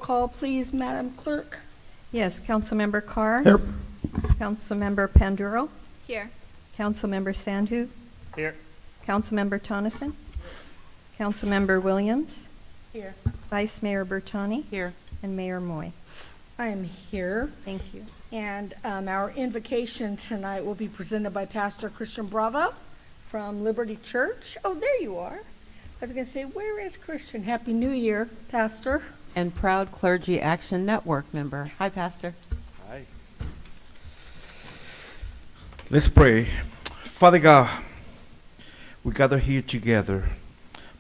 call, please, Madam Clerk. Yes, Councilmember Carr. Here. Councilmember Panduro. Here. Councilmember Sandhu. Here. Councilmember Tonneson. Councilmember Williams. Here. Vice Mayor Bertani. Here. And Mayor Moy. I am here. Thank you. And our invocation tonight will be presented by Pastor Christian Bravo from Liberty Church. Oh, there you are. I was going to say, where is Christian? Happy New Year, Pastor. And Proud Clergy Action Network member. Hi, Pastor. Hi. Let's pray. Father God, we gather here together,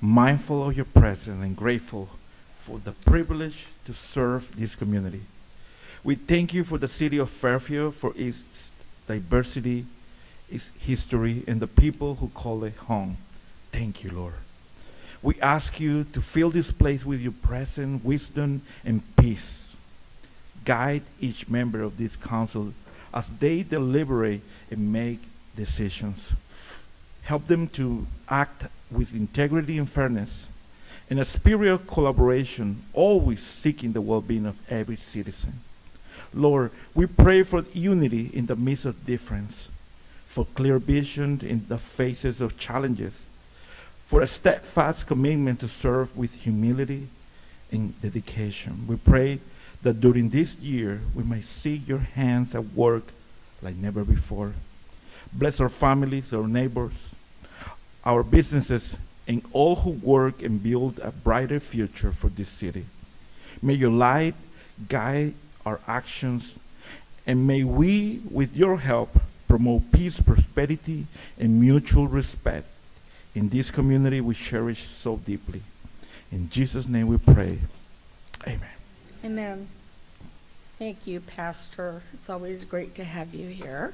mindful of your presence and grateful for the privilege to serve this community. We thank you for the city of Fairfield, for its diversity, its history, and the people who call it home. Thank you, Lord. We ask you to fill this place with your presence, wisdom, and peace. Guide each member of this council as they deliberate and make decisions. Help them to act with integrity and fairness, in a spirit of collaboration, always seeking the well-being of every citizen. Lord, we pray for unity in the midst of difference, for clear vision in the faces of challenges, for a steadfast commitment to serve with humility and dedication. We pray that during this year we may see your hands at work like never before. Bless our families, our neighbors, our businesses, and all who work and build a brighter future for this city. May your light guide our actions, and may we, with your help, promote peace, prosperity, and mutual respect in this community we cherish so deeply. In Jesus' name we pray. Amen. Amen. Thank you, Pastor. It's always great to have you here.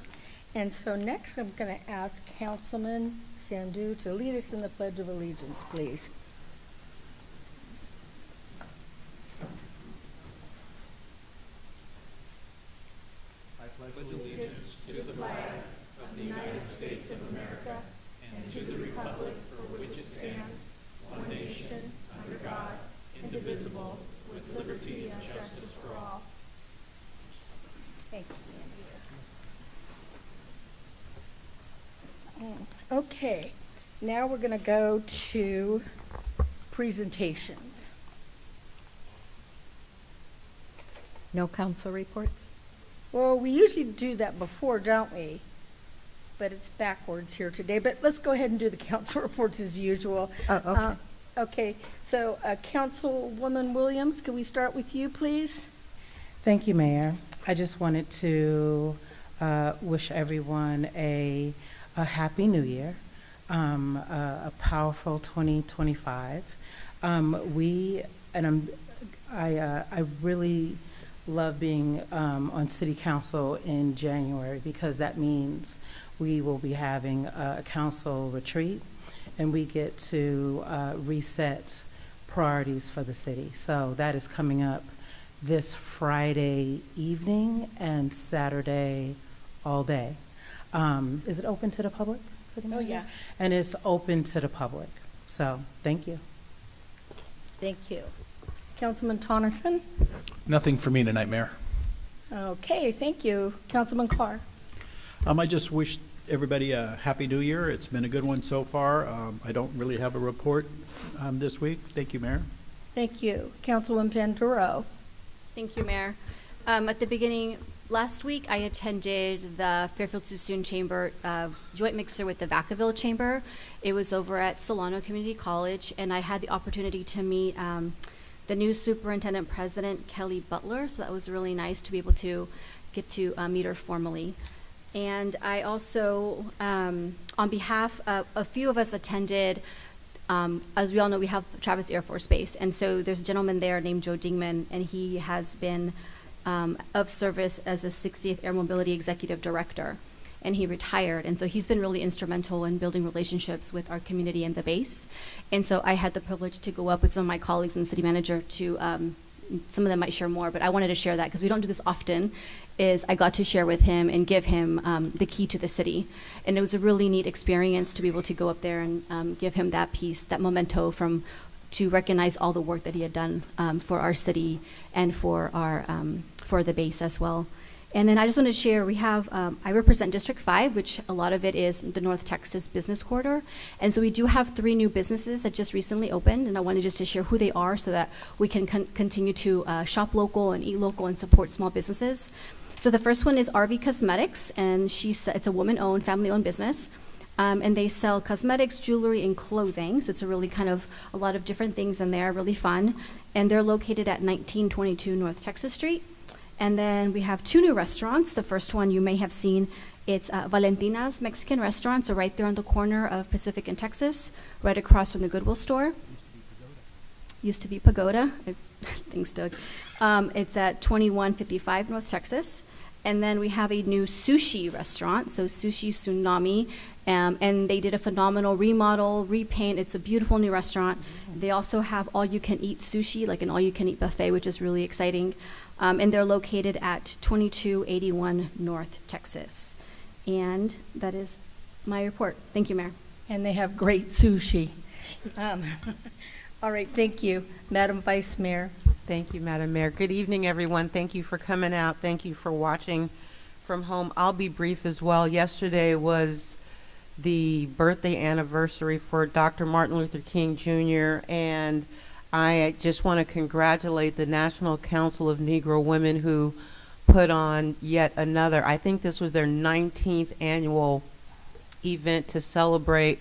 And so next I'm going to ask Councilman Sandhu to lead us in the Pledge of Allegiance, please. Thank you, Andrea. Okay, now we're going to go to presentations. No council reports? Well, we usually do that before, don't we? But it's backwards here today. But let's go ahead and do the council reports as usual. Oh, okay. Okay, so Councilwoman Williams, can we start with you, please? Thank you, Mayor. I just wanted to wish everyone a happy new year, a powerful 2025. I really love being on City Council in January, because that means we will be having a council retreat, and we get to reset priorities for the city. So that is coming up this Friday evening and Saturday all day. Is it open to the public? Oh, yeah. And it's open to the public. So thank you. Thank you. Councilman Tonneson? Nothing for me tonight, Mayor. Okay, thank you. Councilman Carr? I just wish everybody a happy new year. It's been a good one so far. I don't really have a report this week. Thank you, Mayor. Thank you. Councilman Panduro? Thank you, Mayor. At the beginning, last week, I attended the Fairfield-Suisun Chamber joint mixer with the Vacaville Chamber. It was over at Solano Community College, and I had the opportunity to meet the new superintendent president, Kelly Butler, so that was really nice to be able to get to meet her formally. And I also, on behalf of a few of us attended, as we all know, we have Travis Air Force Base, and so there's a gentleman there named Joe Dingman, and he has been of service as the 60th Air Mobility Executive Director, and he retired, and so he's been really instrumental in building relationships with our community and the base. And so I had the privilege to go up with some of my colleagues and the city manager to, some of them might share more, but I wanted to share that because we don't do this often, is I got to share with him and give him the key to the city. And it was a really neat experience to be able to go up there and give him that piece, that memento from to recognize all the work that he had done for our city and for the base as well. And then I just wanted to share, we have, I represent District 5, which a lot of it is the North Texas Business Corridor. And so we do have 3 new businesses that just recently opened, and I wanted just to share who they are so that we can continue to shop local and eat local and support small businesses. So the first one is RV Cosmetics, and it's a woman-owned, family-owned business. And they sell cosmetics, jewelry, and clothing. So it's a really kind of a lot of different things in there, really fun. And they're located at 1922 North Texas Street. And then we have 2 new restaurants. The first one you may have seen, it's Valentina's Mexican Restaurant, so right there on the corner of Pacific and Texas, right across from the Goodwill store. Used to be Pagoda. Thanks, Doug. It's at 2155 North Texas. And then we have a new sushi restaurant, so Sushi Tsunami, and they did a phenomenal remodel, repaint. It's a beautiful new restaurant. They also have all-you-can-eat sushi, like an all-you-can-eat buffet, which is really exciting. And they're located at 2281 North Texas. And that is my report. Thank you, Mayor. And they have great sushi. All right, thank you. Madam Vice Mayor. Thank you, Madam Mayor. Good evening, everyone. Thank you for coming out. Thank you for watching from home. I'll be brief as well. Yesterday was the birthday anniversary for Dr. Martin Luther King Jr., and I just want to congratulate the National Council of Negro Women who put on yet another, I think this was their 19th annual event to celebrate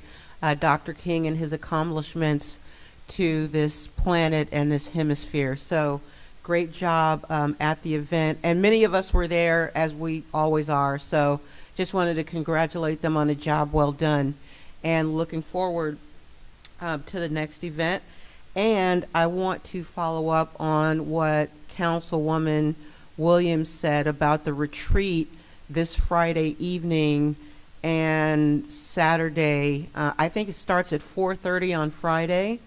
Dr. King and his accomplishments to this planet and this hemisphere. So great job at the event. And many of us were there, as we always are. So just wanted to congratulate them on a job well done and looking forward to the next event. And I want to follow up on what Councilwoman Williams said about the retreat this Friday evening and Saturday. I think it starts at 4:30 on Friday,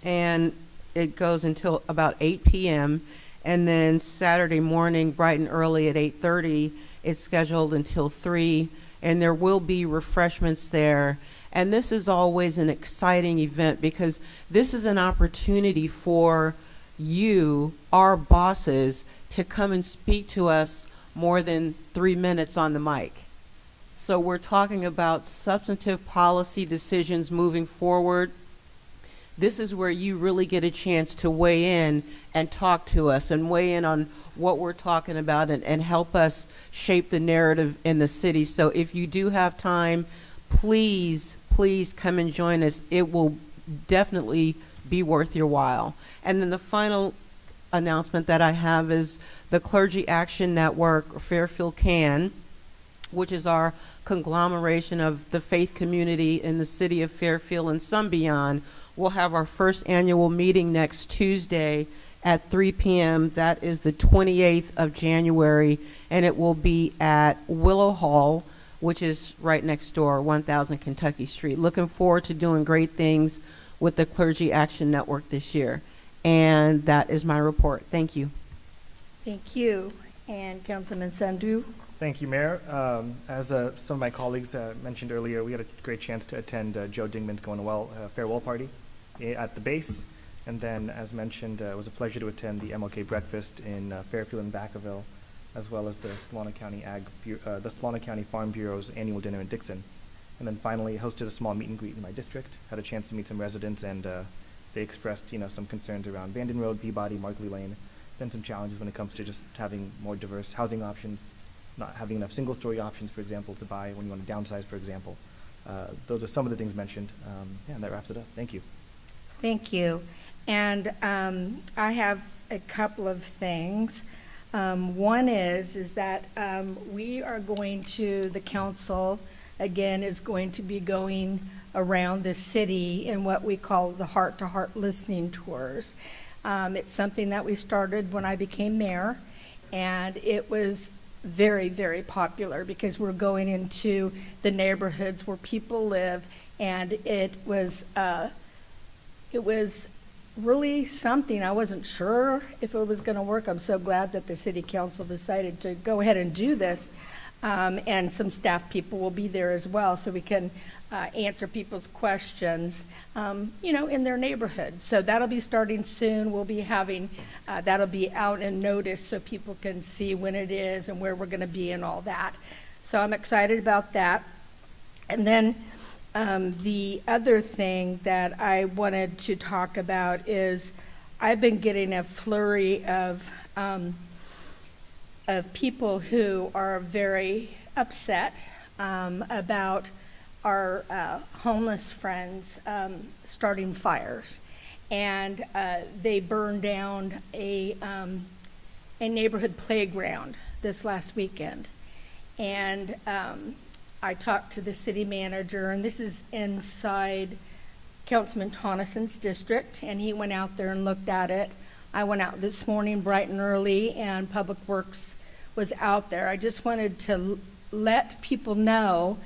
and it goes until about 8 p.m. And then Saturday morning, bright and early at 8:30, it's scheduled until 3, and there will be refreshments there. And this is always an exciting event because this is an opportunity for you, our bosses, to come and speak to us more than 3 minutes on the mic. So we're talking about substantive policy decisions moving forward. This is where you really get a chance to weigh in and talk to us and weigh in on what we're talking about and help us shape the narrative in the city. So if you do have time, please come and join us. It will definitely be worth your while. And then the final announcement that I have is the Clergy Action Network, Fairfield CAN, which is our conglomeration of the faith community in the city of Fairfield and some beyond. We'll have our first annual meeting next Tuesday at 3 p.m. That is the 28th of January, and it will be at Willow Hall, which is right next door, 1000 Kentucky Street. Looking forward to doing great things with the Clergy Action Network this year. And that is my report. Thank you. Thank you. And Councilman Sandhu. Thank you, Mayor. As some of my colleagues mentioned earlier, we had a great chance to attend Joe Dingman's farewell party at the base. And then, as mentioned, it was a pleasure to attend the MLK breakfast in Fairfield and Vacaville, as well as the Solano County Farm Bureau's annual dinner in Dixon. And then finally hosted a small meet and greet in my district, had a chance to meet some residents, and they expressed some concerns around Vanden Road, Peabody, Markley Lane, then some challenges when it comes to just having more diverse housing options, not having enough single-story options, for example, to buy when you want to downsize, for example. Those are some of the things mentioned, and that wraps it up. Thank you. Thank you. And I have a couple of things. One is that we are going to, the council, again, is going to be going around the city in what we call the heart-to-heart listening tours. It's something that we started when I became mayor, and it was very, very popular because we're going into the neighborhoods where people live, and it was really something. I wasn't sure if it was going to work. I'm so glad that the city council decided to go ahead and do this. And some staff people will be there as well, so we can answer people's questions, in their neighborhood. So that'll be starting soon. We'll be having, that'll be out in notice so people can see when it is and where we're going to be and all that. So I'm excited about that. And then the other thing that I wanted to talk about is I've been getting a flurry of people who are very upset about our homeless friends starting fires. And they burned down a neighborhood playground this last weekend. And I talked to the city manager, and this is inside Councilman Tonneson's district, and he went out there and looked at it. I went out this morning bright and early, and Public Works was out there. I just wanted to let people know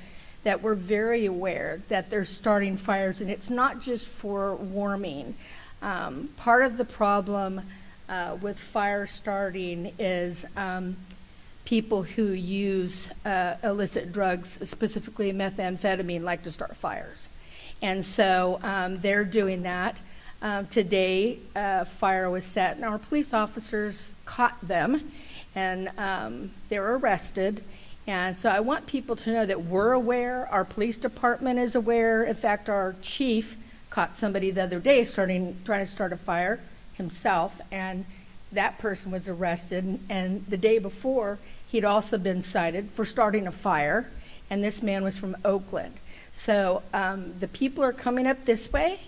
that we're very aware that they're starting fires, and it's not just for warming. Part of the problem with fire starting is people who use illicit drugs, specifically methamphetamine, like to start fires. And so they're doing that. Today, a fire was set, and our police officers caught them, and they were arrested. And so I want people to know that we're aware, our police department is aware. In fact, our chief caught somebody the other day trying to start a fire himself, and that person was arrested. And the day before, he'd also been cited for starting a fire, and this man was from Oakland. So the people are coming up this way.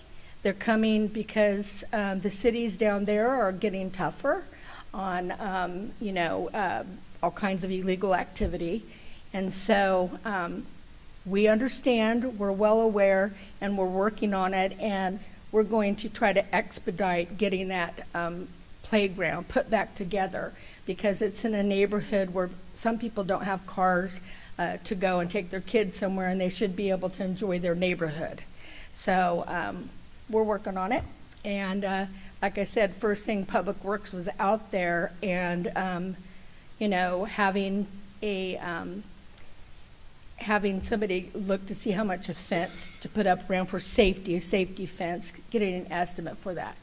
They're coming because the cities down there are getting tougher on, all kinds of illegal activity. And so we understand, we're well aware, and we're working on it, and we're going to try to expedite getting that playground put back together, because it's in a neighborhood where some people don't have cars to go and take their kids somewhere, and they should be able to enjoy their neighborhood. So we're working on it. And like I said, first thing, Public Works was out there, and having somebody look to see how much a fence to put up around for safety, a safety fence, getting an estimate for that.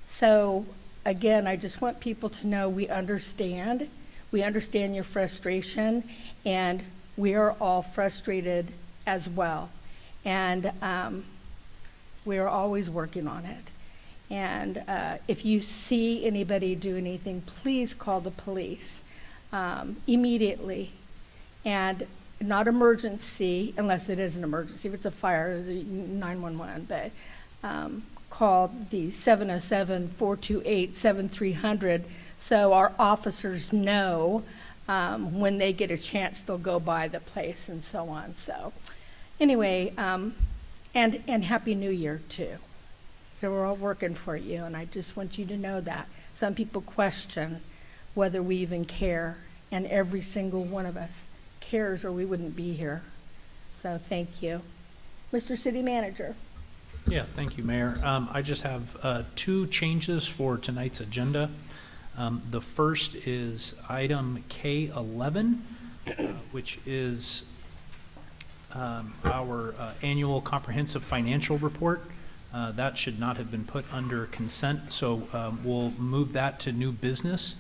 So again, I just want people to know we understand your frustration, and we are all frustrated as well. And we are always working on it. And if you see anybody do anything, please call the police immediately. And not emergency, unless it is an emergency. If it's a fire, it's 911, but call the 707-428-7300 so our officers know when they get a chance, they'll go by the place and so on. So anyway, and Happy New Year too. So we're all working for you, and I just want you to know that. Some people question whether we even care, and every single one of us cares, or we wouldn't be here. So thank you. Mr. City Manager. Yeah, thank you, Mayor. I just have 2 changes for tonight's agenda. The first is item K11, which is our annual comprehensive financial report. That should not have been put under consent, so we'll move that to new business.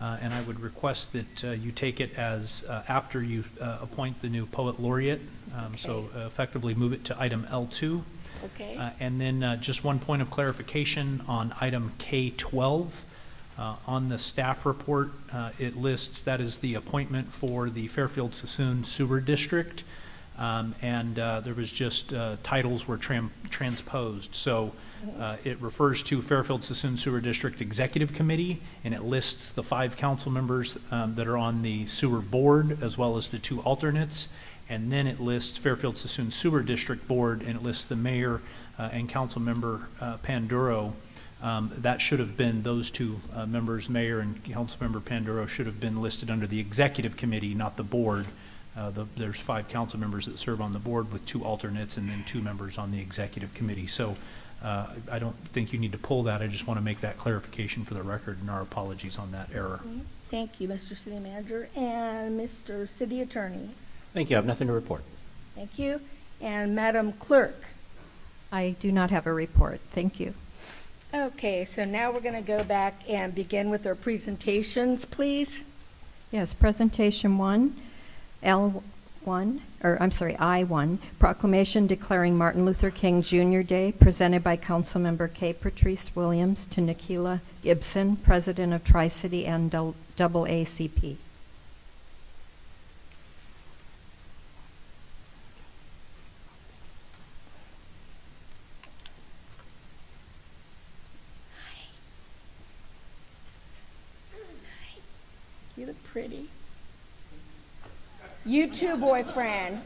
And I would request that you take it as after you appoint the new poet laureate. Okay. So effectively move it to item L2. Okay. And then just one point of clarification on item K12. On the staff report, it lists that is the appointment for the Fairfield-Sassoon Sewer District. And there was just titles were transposed. So it refers to Fairfield-Sassoon Sewer District Executive Committee, and it lists the 5 council members that are on the sewer board, as well as the 2 alternates. And then it lists Fairfield-Sassoon Sewer District Board, and it lists the mayor and council member Panduro. That should have been those 2 members, mayor and council member Panduro, should have been listed under the executive committee, not the board. There's 5 council members that serve on the board with 2 alternates, and then 2 members on the executive committee. So I don't think you need to pull that. I just want to make that clarification for the record, and our apologies on that error. Thank you, Mr. City Manager. And Mr. City Attorney? Thank you. I have nothing to report. Thank you. And Madam Clerk? I do not have a report. Thank you. Okay, so now we're going to go back and begin with our presentations, please. Yes, presentation one, I1, proclamation declaring Martin Luther King Jr. Day, presented by Councilmember K. Patrice Williams to Nikila Gibson, President of Tri-City and NAACP. You look pretty. You too, boyfriend.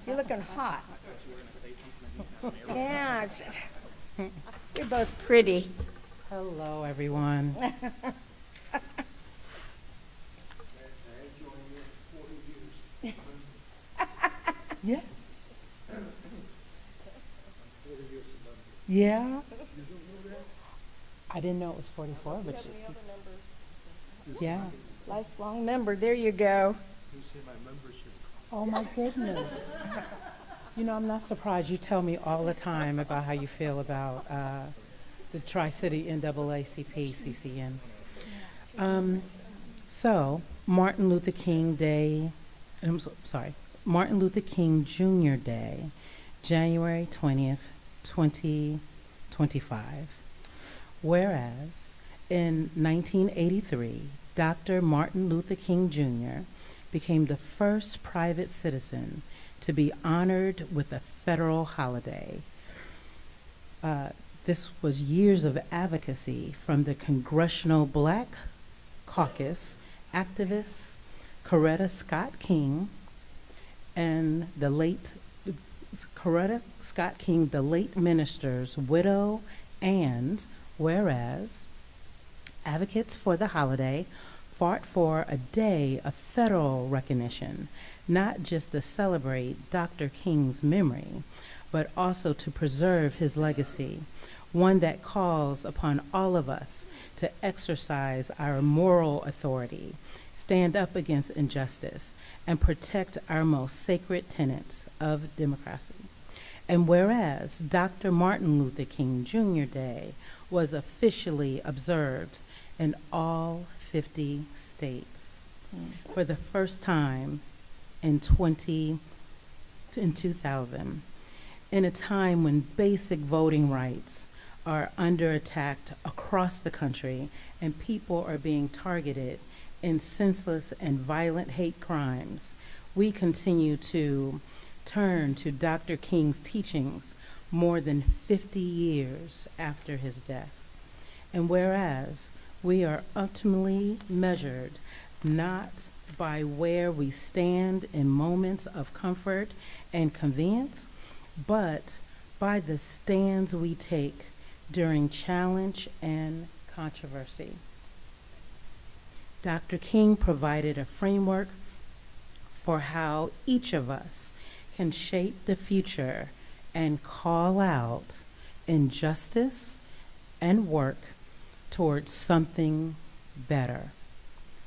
You're looking hot. Yeah, you're both pretty. Hello, everyone. Yes. Yeah. I didn't know it was 44, but yeah. Lifelong member, there you go. Oh, my goodness. You know, I'm not surprised. You tell me all the time about how you feel about the Tri-City NAACP CCN. So, Martin Luther King Day, Martin Luther King Jr. Day, January 20th, 2025. Whereas, in 1983, Dr. Martin Luther King Jr. became the first private citizen to be honored with a federal holiday. This was years of advocacy from the Congressional Black Caucus activists Coretta Scott King and the late minister's widow, and whereas advocates for the holiday fought for a day of federal recognition, not just to celebrate Dr. King's memory, but also to preserve his legacy, one that calls upon all of us to exercise our moral authority, stand up against injustice, and protect our most sacred tenets of democracy. And whereas Dr. Martin Luther King Jr. Day was officially observed in all 50 states for the first time in 2000, in a time when basic voting rights are under attack across the country and people are being targeted in senseless and violent hate crimes, we continue to turn to Dr. King's teachings more than 50 years after his death. And whereas we are ultimately measured not by where we stand in moments of comfort and convenience, but by the stands we take during challenge and controversy. Dr. King provided a framework for how each of us can shape the future and call out injustice and work towards something better.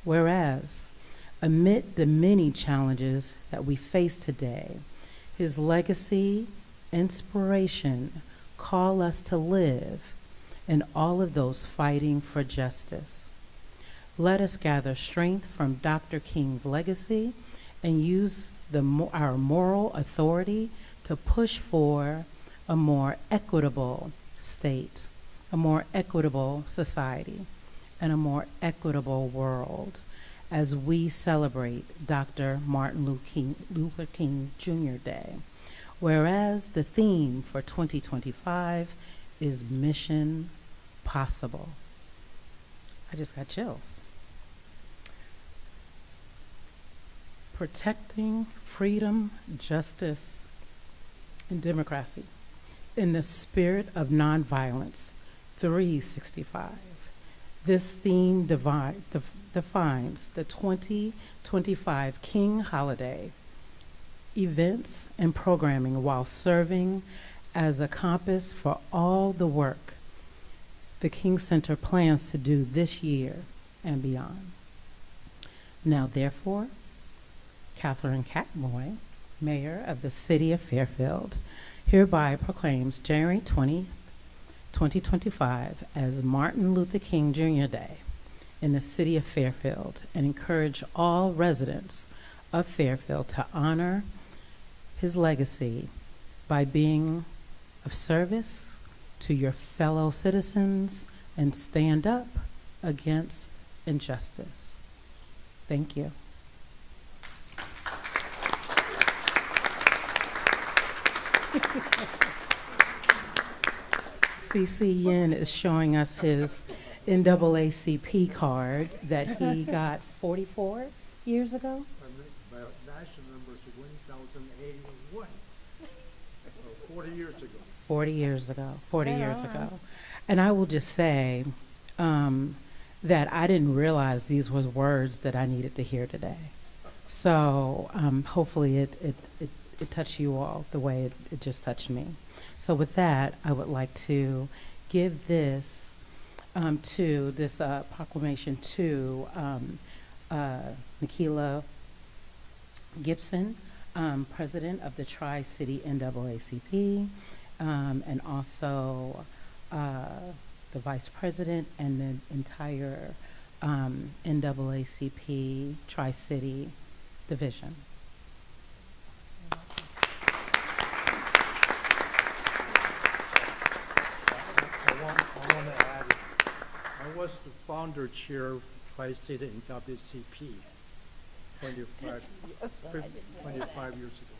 Whereas, amid the many challenges that we face today, his legacy, inspiration, call us to live in all of those fighting for justice. Let us gather strength from Dr. King's legacy and use our moral authority to push for a more equitable state, a more equitable society, and a more equitable world as we celebrate Dr. Martin Luther King Jr. Day. Whereas the theme for 2025 is Mission Possible. I just got chills. Protecting freedom, justice, and democracy in the spirit of nonviolence, 365. This theme defines the 2025 King holiday events and programming while serving as a compass for all the work the King Center plans to do this year and beyond. Now, therefore, Catherine Catboy, Mayor of the City of Fairfield, hereby proclaims January 20th, 2025 as Martin Luther King Jr. Day in the City of Fairfield, and encourage all residents of Fairfield to honor his legacy by being of service to your fellow citizens and stand up against injustice. Thank you. CC Yin is showing us his NAACP card that he got 44 years ago. National numbers 1,081, 40 years ago. 40 years ago, 40 years ago. And I will just say that I didn't realize these were words that I needed to hear today. So hopefully it touched you all the way it just touched me. So with that, I would like to give this proclamation to Nikila Gibson, President of the Tri-City NAACP, and also the Vice President and the entire NAACP Tri-City Division. I want to add, I was the founder chair of Tri-City and WCP 25 years ago.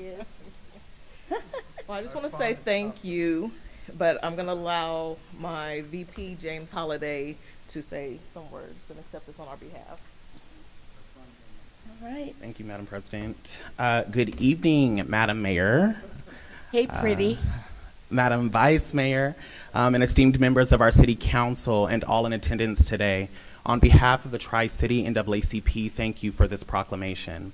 Yes. Well, I just want to say thank you, but I'm going to allow my VP, James Holliday, to say some words and accept this on our behalf. All right. Thank you, Madam President. Good evening, Madam Mayor, Hey, pretty. Madam Vice Mayor, and esteemed members of our City Council and all in attendance today. On behalf of the Tri-City NAACP, thank you for this proclamation.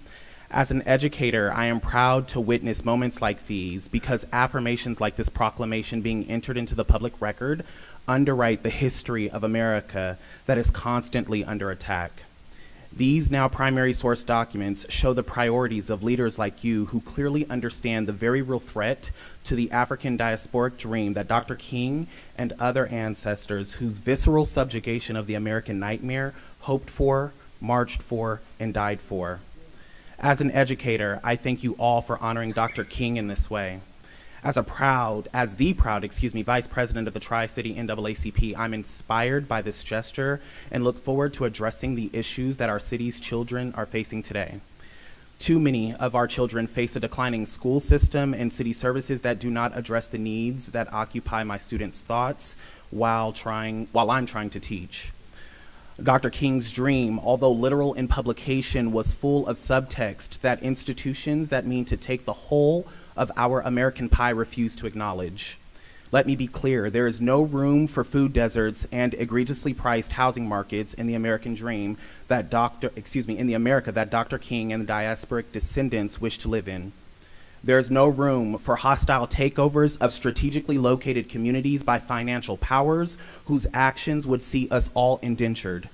As an educator, I am proud to witness moments like these because affirmations like this proclamation being entered into the public record underwrite the history of America that is constantly under attack. These now primary source documents show the priorities of leaders like you who clearly understand the very real threat to the African diasporic dream that Dr. King and other ancestors whose visceral subjugation of the American nightmare hoped for, marched for, and died for. As an educator, I thank you all for honoring Dr. King in this way. As the proud Vice President of the Tri-City NAACP, I'm inspired by this gesture and look forward to addressing the issues that our city's children are facing today. Too many of our children face a declining school system and city services that do not address the needs that occupy my students' thoughts while I'm trying to teach. Dr. King's dream, although literal in publication, was full of subtext that institutions that mean to take the whole of our American pie refuse to acknowledge. Let me be clear, there is no room for food deserts and egregiously priced housing markets in the American dream that in the America that Dr. King and the diasporic descendants wish to live in. There is no room for hostile takeovers of strategically located communities by financial powers whose actions would see us all indentured.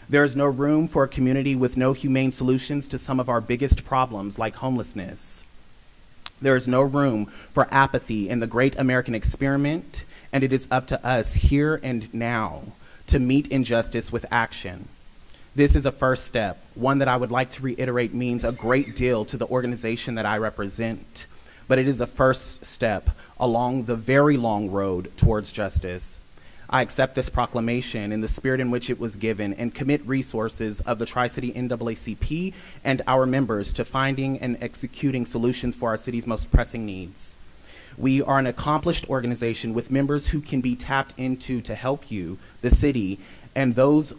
There is no room for a community with no humane solutions to some of our biggest problems like homelessness. There is no room for apathy in the great American experiment, and it is up to us here and now to meet injustice with action. This is a first step, one that I would like to reiterate means a great deal to the organization that I represent, but it is a first step along the very long road towards justice. I accept this proclamation in the spirit in which it was given and commit resources of the Tri-City NAACP and our members to finding and executing solutions for our city's most pressing needs. We are an accomplished organization with members who can be tapped into to help you, the city, and those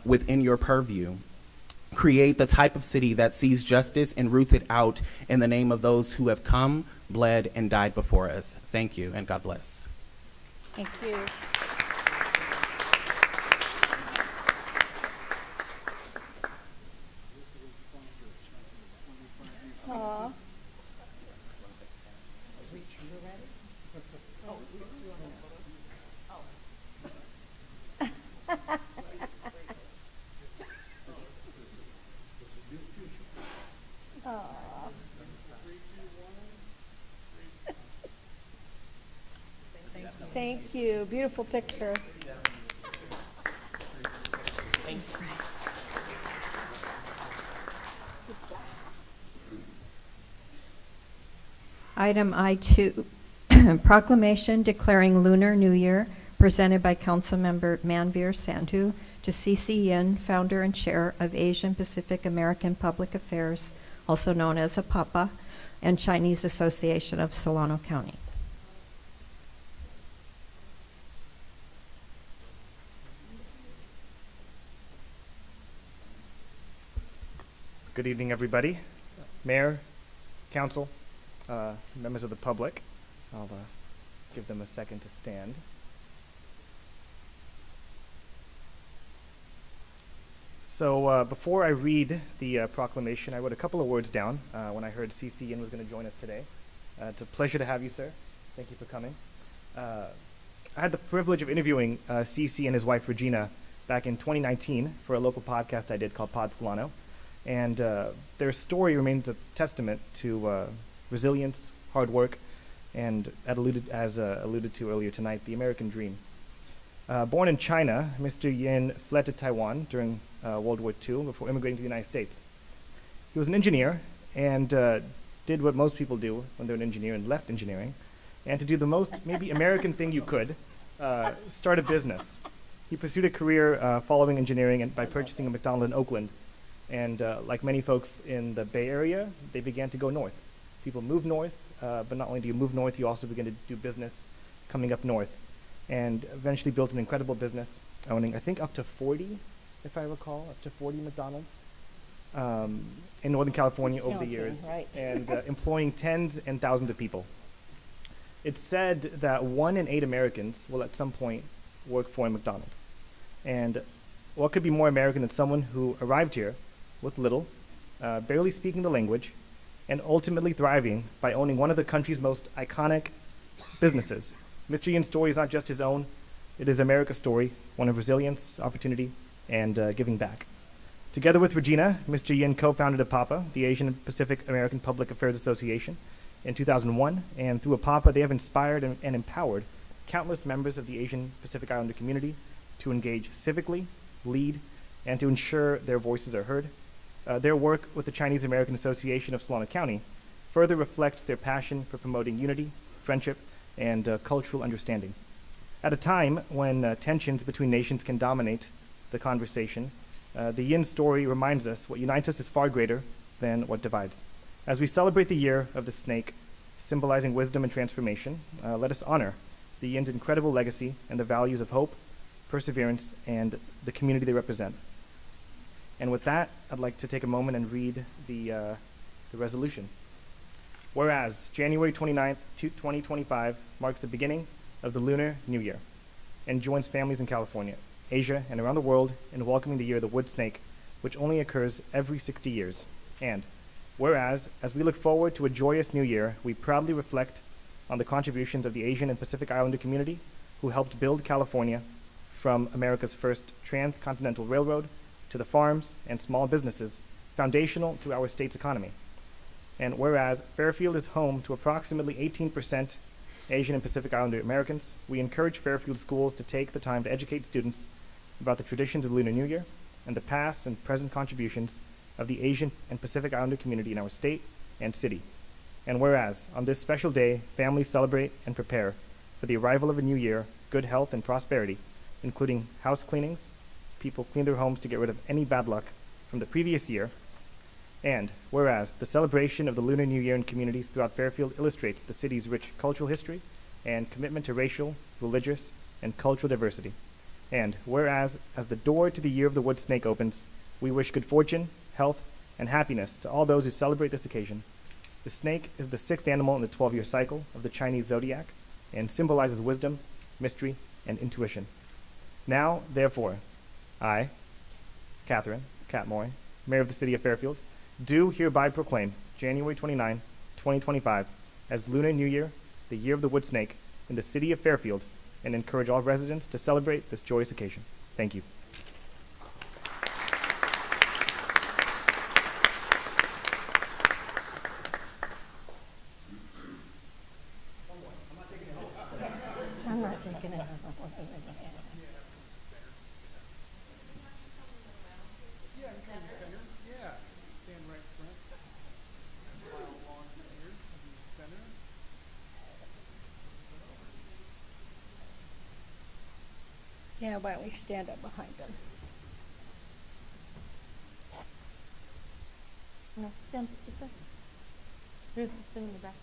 within your purview create the type of city that sees justice and roots it out in the name of those who have come, bled, and died before us. Thank you, and God bless. Thank you. Thank you. Beautiful picture. Thanks, Brian. Item I2, proclamation declaring Lunar New Year, presented by Councilmember Manveer Sandhu to CC Yin, founder and chair of Asian Pacific American Public Affairs, also known as APAPA, and Chinese Association of Solano County. Good evening, everybody. Mayor, council, members of the public. I'll give them a second to stand. So before I read the proclamation, I wrote a couple of words down when I heard CC Yin was going to join us today. It's a pleasure to have you, sir. Thank you for coming. I had the privilege of interviewing CC and his wife, Regina, back in 2019 for a local podcast I did called Pod Solano. And their story remains a testament to resilience, hard work, and as alluded to earlier tonight, the American dream. Born in China, Mr. Yin fled to Taiwan during World War II before immigrating to the United States. He was an engineer and did what most people do when they're an engineer and left engineering, and to do the most maybe American thing you could, start a business. He pursued a career following engineering and by purchasing a McDonald's in Oakland. And like many folks in the Bay Area, they began to go north. People move north, but not only do you move north, you also begin to do business coming up north. And eventually built an incredible business, owning, I think, up to 40, if I recall, up to 40 McDonald's in Northern California over the years, Right. and employing tens and thousands of people. It's said that 1 in 8 Americans will at some point work for a McDonald's. And what could be more American than someone who arrived here with little, barely speaking the language, and ultimately thriving by owning one of the country's most iconic businesses. Mr. Yin's story is not just his own, it is America's story, one of resilience, opportunity, and giving back. Together with Regina, Mr. Yin co-founded APAPA, the Asian Pacific American Public Affairs Association, in 2001, and through APAPA they have inspired and empowered countless members of the Asian Pacific Islander community to engage civically, lead, and to ensure their voices are heard. Their work with the Chinese American Association of Solano County further reflects their passion for promoting unity, friendship, and cultural understanding. At a time when tensions between nations can dominate the conversation, the Yin story reminds us what unites us is far greater than what divides. As we celebrate the year of the snake, symbolizing wisdom and transformation, let us honor the Yin's incredible legacy and the values of hope, perseverance, and the community they represent. And with that, I'd like to take a moment and read the resolution. Whereas January 29th, 2025 marks the beginning of the Lunar New Year and joins families in California, Asia, and around the world in welcoming the year of the wood snake, which only occurs every 60 years. And whereas, as we look forward to a joyous new year, we proudly reflect on the contributions of the Asian and Pacific Islander community who helped build California from America's first transcontinental railroad to the farms and small businesses foundational to our state's economy. And whereas Fairfield is home to approximately 18% Asian and Pacific Islander Americans, we encourage Fairfield schools to take the time to educate students about the traditions of Lunar New Year and the past and present contributions of the Asian and Pacific Islander community in our state and city. And whereas on this special day, families celebrate and prepare for the arrival of a new year, good health and prosperity, including house cleanings, people clean their homes to get rid of any bad luck from the previous year. And whereas the celebration of the Lunar New Year in communities throughout Fairfield illustrates the city's rich cultural history and commitment to racial, religious, and cultural diversity. And whereas, as the door to the year of the wood snake opens, we wish good fortune, health, and happiness to all those who celebrate this occasion. The snake is the 6th animal in the 12-year cycle of the Chinese zodiac and symbolizes wisdom, mystery, and intuition. Now, therefore, I, Catherine Catmoy, Mayor of the City of Fairfield, do hereby proclaim January 29, 2025 as Lunar New Year, the year of the wood snake, in the City of Fairfield, and encourage all residents to celebrate this joyous occasion. Thank you. I'm not taking it. Now, why don't we stand up behind them? No, stand just a second. Here, stand in the back.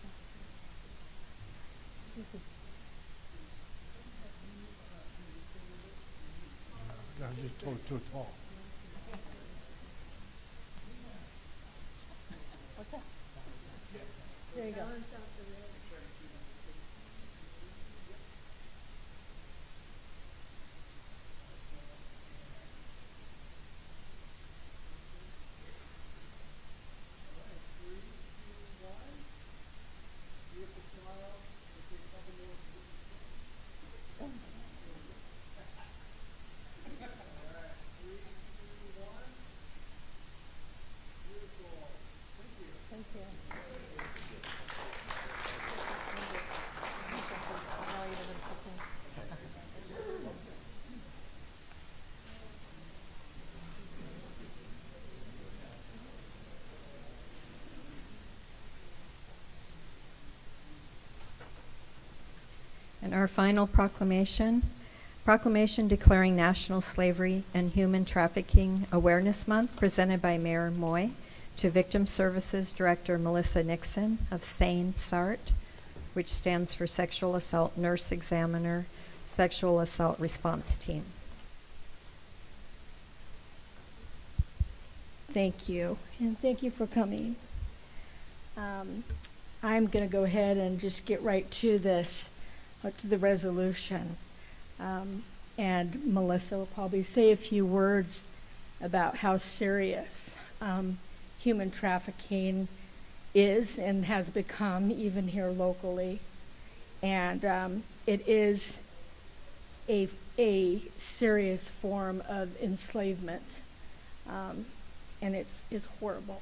I'm just too tall. What's that? There you go. Thank you. And our final proclamation declaring National Slavery and Human Trafficking Awareness Month, presented by Mayor Moy to Victim Services Director Melissa Nixon of SANE SART, which stands for Sexual Assault Nurse Examiner, Sexual Assault Response Team. Thank you, and thank you for coming. I'm going to go ahead and just get right to this, to the resolution. And Melissa will probably say a few words about how serious human trafficking is and has become, even here locally. And it is a serious form of enslavement, and it's horrible.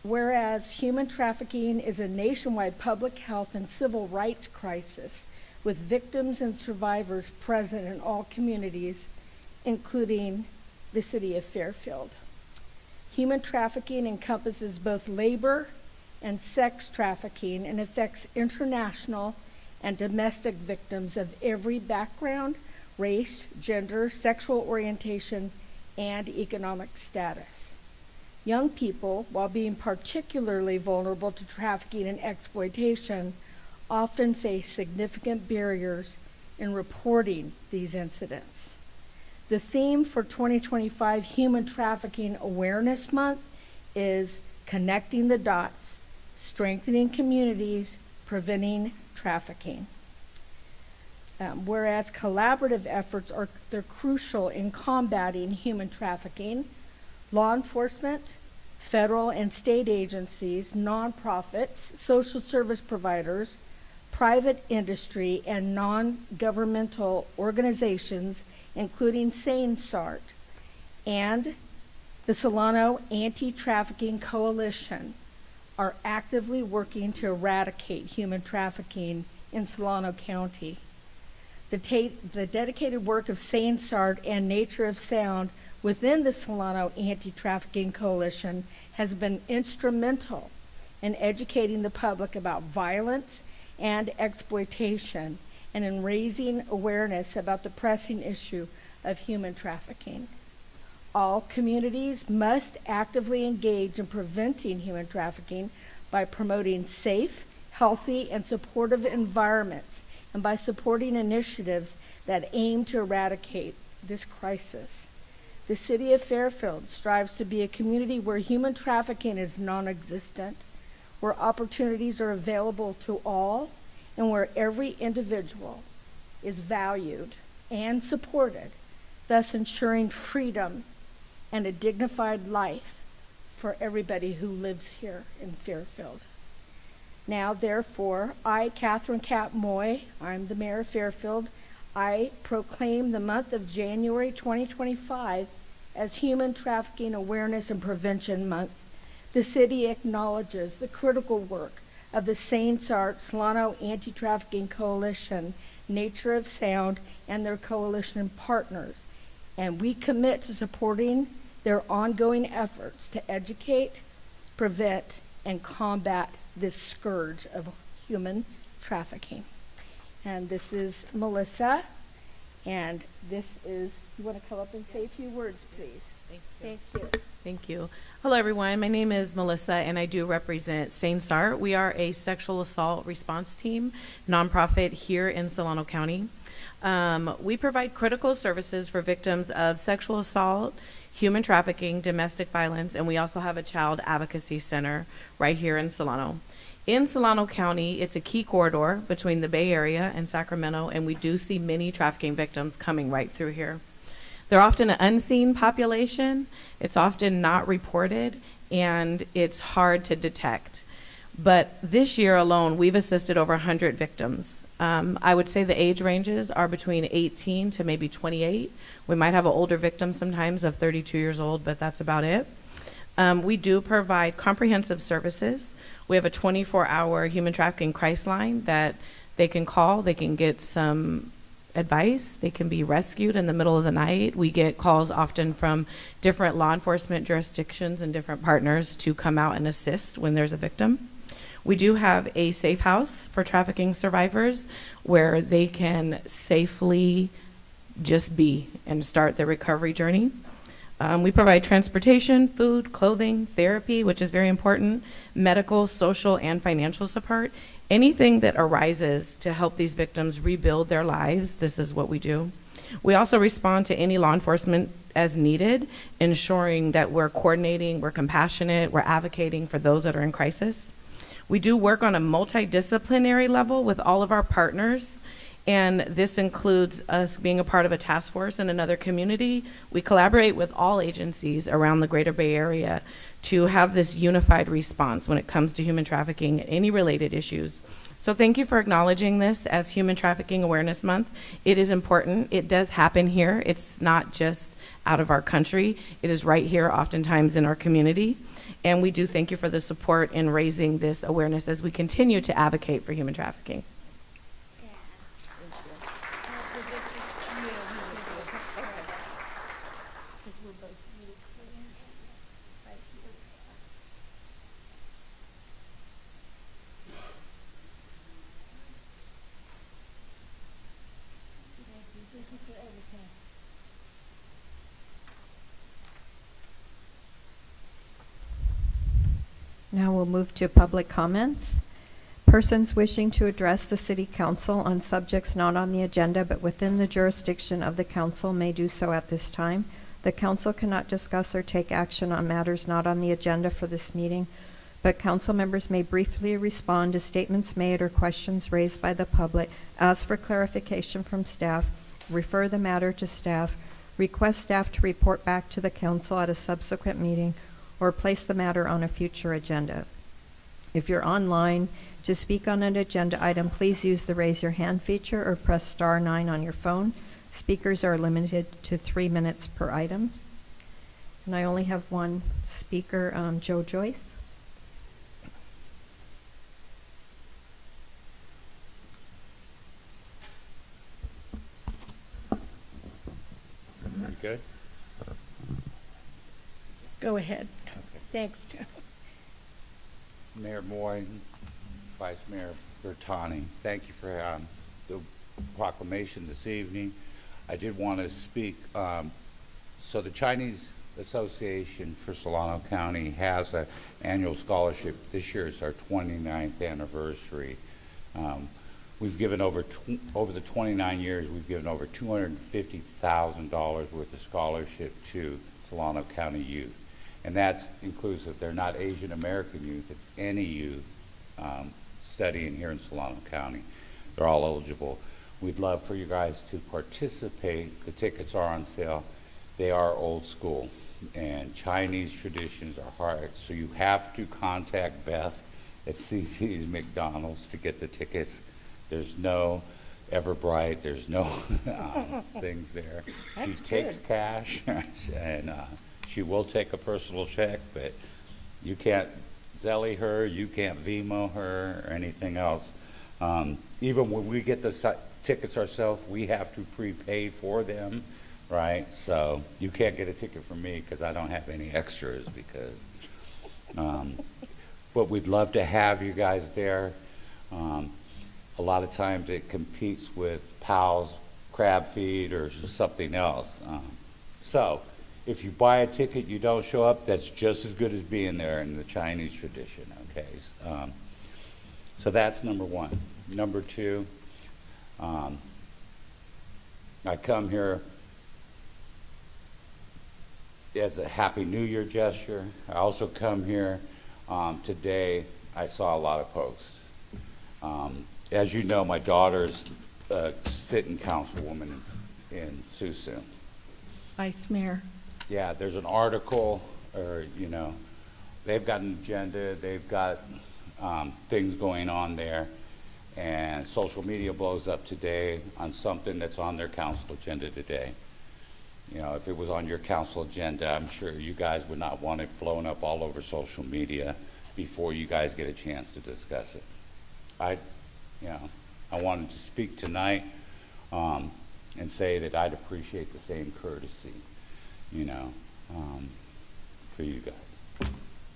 Whereas human trafficking is a nationwide public health and civil rights crisis, with victims and survivors present in all communities, including the city of Fairfield. Human trafficking encompasses both labor and sex trafficking and affects international and domestic victims of every background, race, gender, sexual orientation, and economic status. Young people, while being particularly vulnerable to trafficking and exploitation, often face significant barriers in reporting these incidents. The theme for 2025 Human Trafficking Awareness Month is connecting the dots, strengthening communities, preventing trafficking. Whereas collaborative efforts they're crucial in combating human trafficking, law enforcement, federal and state agencies, nonprofits, social service providers, private industry, and non-governmental organizations, including SANE SART, and the Solano Anti-Trafficking Coalition, are actively working to eradicate human trafficking in Solano County. The dedicated work of SANE SART and Nature of Sound within the Solano Anti-Trafficking Coalition has been instrumental in educating the public about violence and exploitation, and in raising awareness about the pressing issue of human trafficking. All communities must actively engage in preventing human trafficking by promoting safe, healthy, and supportive environments, and by supporting initiatives that aim to eradicate this crisis. The city of Fairfield strives to be a community where human trafficking is non-existent, where opportunities are available to all, and where every individual is valued and supported, thus ensuring freedom and a dignified life for everybody who lives here in Fairfield. Now, therefore, I, Catherine Kapp Moy, I'm the mayor of Fairfield, I proclaim the month of January 2025 as Human Trafficking Awareness and Prevention Month. The city acknowledges the critical work of the SANE SART, Solano Anti-Trafficking Coalition, Nature of Sound, and their coalition partners, and we commit to supporting their ongoing efforts to educate, prevent, and combat this scourge of human trafficking. And this is Melissa, And this is, you want to come up and say a few words, please? Thank you. Thank you. Hello, everyone. My name is Melissa, and I do represent Sane Start. We are a sexual assault response team, nonprofit here in Solano County. We provide critical services for victims of sexual assault, human trafficking, domestic violence, and we also have a child advocacy center right here in Solano. In Solano County, it's a key corridor between the Bay Area and Sacramento, and we do see many trafficking victims coming right through here. They're often an unseen population. It's often not reported, and it's hard to detect. But this year alone, we've assisted over 100 victims. I would say the age ranges are between 18 to maybe 28. We might have an older victim sometimes of 32 years old, but that's about it. We do provide comprehensive services. We have a 24-hour human trafficking crisis line that they can call. They can get some advice. They can be rescued in the middle of the night. We get calls often from different law enforcement jurisdictions and different partners to come out and assist when there's a victim. We do have a safe house for trafficking survivors where they can safely just be and start their recovery journey. We provide transportation, food, clothing, therapy, which is very important, medical, social, and financial support. Anything that arises to help these victims rebuild their lives, this is what we do. We also respond to any law enforcement as needed, ensuring that we're coordinating, we're compassionate, we're advocating for those that are in crisis. We do work on a multidisciplinary level with all of our partners, and this includes us being a part of a task force in another community. We collaborate with all agencies around the Greater Bay Area to have this unified response when it comes to human trafficking and any related issues. So thank you for acknowledging this as Human Trafficking Awareness Month. It is important. It does happen here. It's not just out of our country. It is right here, oftentimes in our community. And we do thank you for the support in raising this awareness as we continue to advocate for human trafficking. Now we'll move to public comments. Persons wishing to address the City Council on subjects not on the agenda but within the jurisdiction of the Council may do so at this time. The Council cannot discuss or take action on matters not on the agenda for this meeting, but Council members may briefly respond to statements made or questions raised by the public, ask for clarification from staff, refer the matter to staff, request staff to report back to the Council at a subsequent meeting, or place the matter on a future agenda. If you're online to speak on an agenda item, please use the raise your hand feature or press *9 on your phone. Speakers are limited to 3 minutes per item. And I only have one speaker, Joe Joyce. Good? Go ahead. Thanks, Joe. Mayor Moy, Vice Mayor Bertani, thank you for the proclamation this evening. I did want to speak. So the Chinese Association for Solano County has an annual scholarship. This year is our 29th anniversary. We've given over the 29 years, we've given over $250,000 worth of scholarship to Solano County youth. And that's inclusive. They're not Asian American youth. It's any youth studying here in Solano County. They're all eligible. We'd love for you guys to participate. The tickets are on sale. They are old school, and Chinese traditions are hard. So you have to contact Beth at CC's McDonald's to get the tickets. There's no Everbright. There's no things there. She takes cash, and she will take a personal check, but you can't Zelly her, you can't Venmo her, or anything else. Even when we get the tickets ourselves, we have to prepay for them, right? So you can't get a ticket from me because I don't have any extras. But we'd love to have you guys there. A lot of times it competes with PALS, crab feed or something else. So if you buy a ticket, you don't show up, that's just as good as being there in the Chinese tradition, okay? So that's number one. Number two, I come here as a Happy New Year gesture. I also come here, today, I saw a lot of posts. As you know, my daughter's a sitting councilwoman in Suisun. Vice Mayor. Yeah, there's an article, or, you know, they've got an agenda, they've got things going on there, and social media blows up today on something that's on their council agenda today. You know, if it was on your council agenda, I'm sure you guys would not want it blown up all over social media before you guys get a chance to discuss it. I wanted to speak tonight and say that I'd appreciate the same courtesy, you know, for you guys.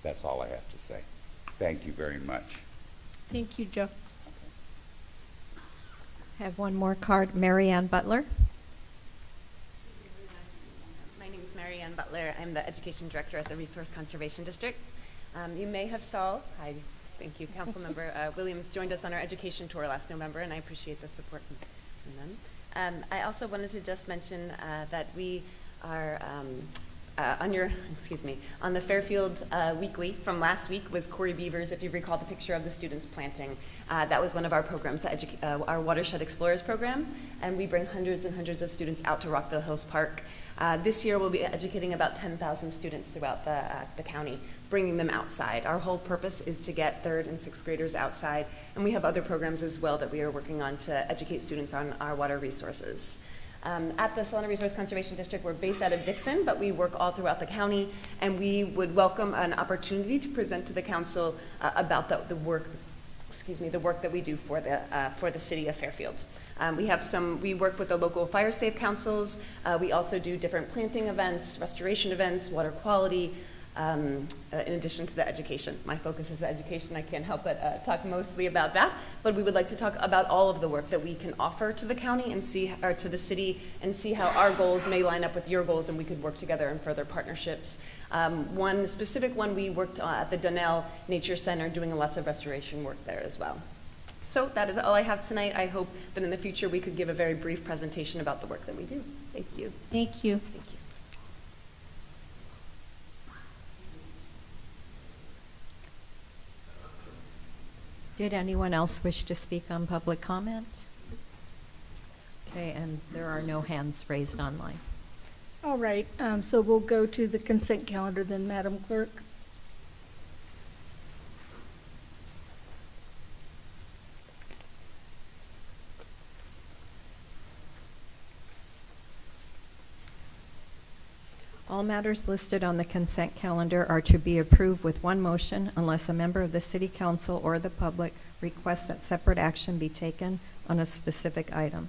That's all I have to say. Thank you very much. Thank you, Joe. I have one more card. Mary Ann Butler. My name is Mary Ann Butler. I'm the Education Director at the Resource Conservation District. You may have saw, thank you, Councilmember Williams joined us on our education tour last November, and I appreciate the support from them. I also wanted to just mention that we are on the Fairfield Weekly from last week was Corey Beavers, if you recall the picture of the students planting. That was one of our programs, our Watershed Explorers program, and we bring hundreds and hundreds of students out to Rockville Hills Park. This year we'll be educating about 10,000 students throughout the county, bringing them outside. Our whole purpose is to get 3rd and 6th graders outside, and we have other programs as well that we are working on to educate students on our water resources. At the Solano Resource Conservation District, we're based out of Dixon, but we work all throughout the county, and we would welcome an opportunity to present to the council about the work that we do for the city of Fairfield. We work with the local fire safe councils. We also do different planting events, restoration events, water quality, in addition to the education. My focus is the education. I can't help but talk mostly about that, but we would like to talk about all of the work that we can offer to the county and to the city, and see how our goals may line up with your goals, and we could work together in further partnerships. One specific one, we worked at the Donnell Nature Center doing lots of restoration work there as well. So that is all I have tonight. I hope that in the future we could give a very brief presentation about the work that we do. Thank you. Thank you. Thank you. Did anyone else wish to speak on public comment? Okay, and there are no hands raised online. All right, so we'll go to the consent calendar then, Madam Clerk. All matters listed on the consent calendar are to be approved with one motion unless a member of the City Council or the public requests that separate action be taken on a specific item.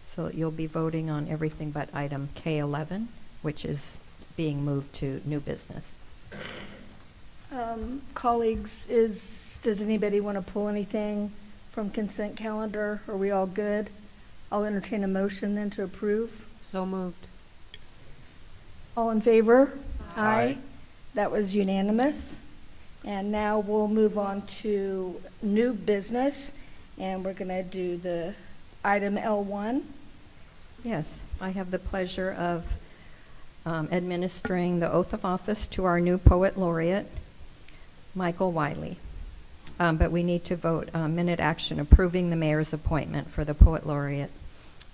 So you'll be voting on everything but item K11, which is being moved to new business. Colleagues, does anybody want to pull anything from consent calendar? Are we all good? I'll entertain a motion then to approve. So moved. All in favor? Aye. That was unanimous. And now we'll move on to new business, and we're going to do the item L1. Yes, I have the pleasure of administering the oath of office to our new poet laureate, Michael Wiley. But we need to vote minute action approving the mayor's appointment for the poet laureate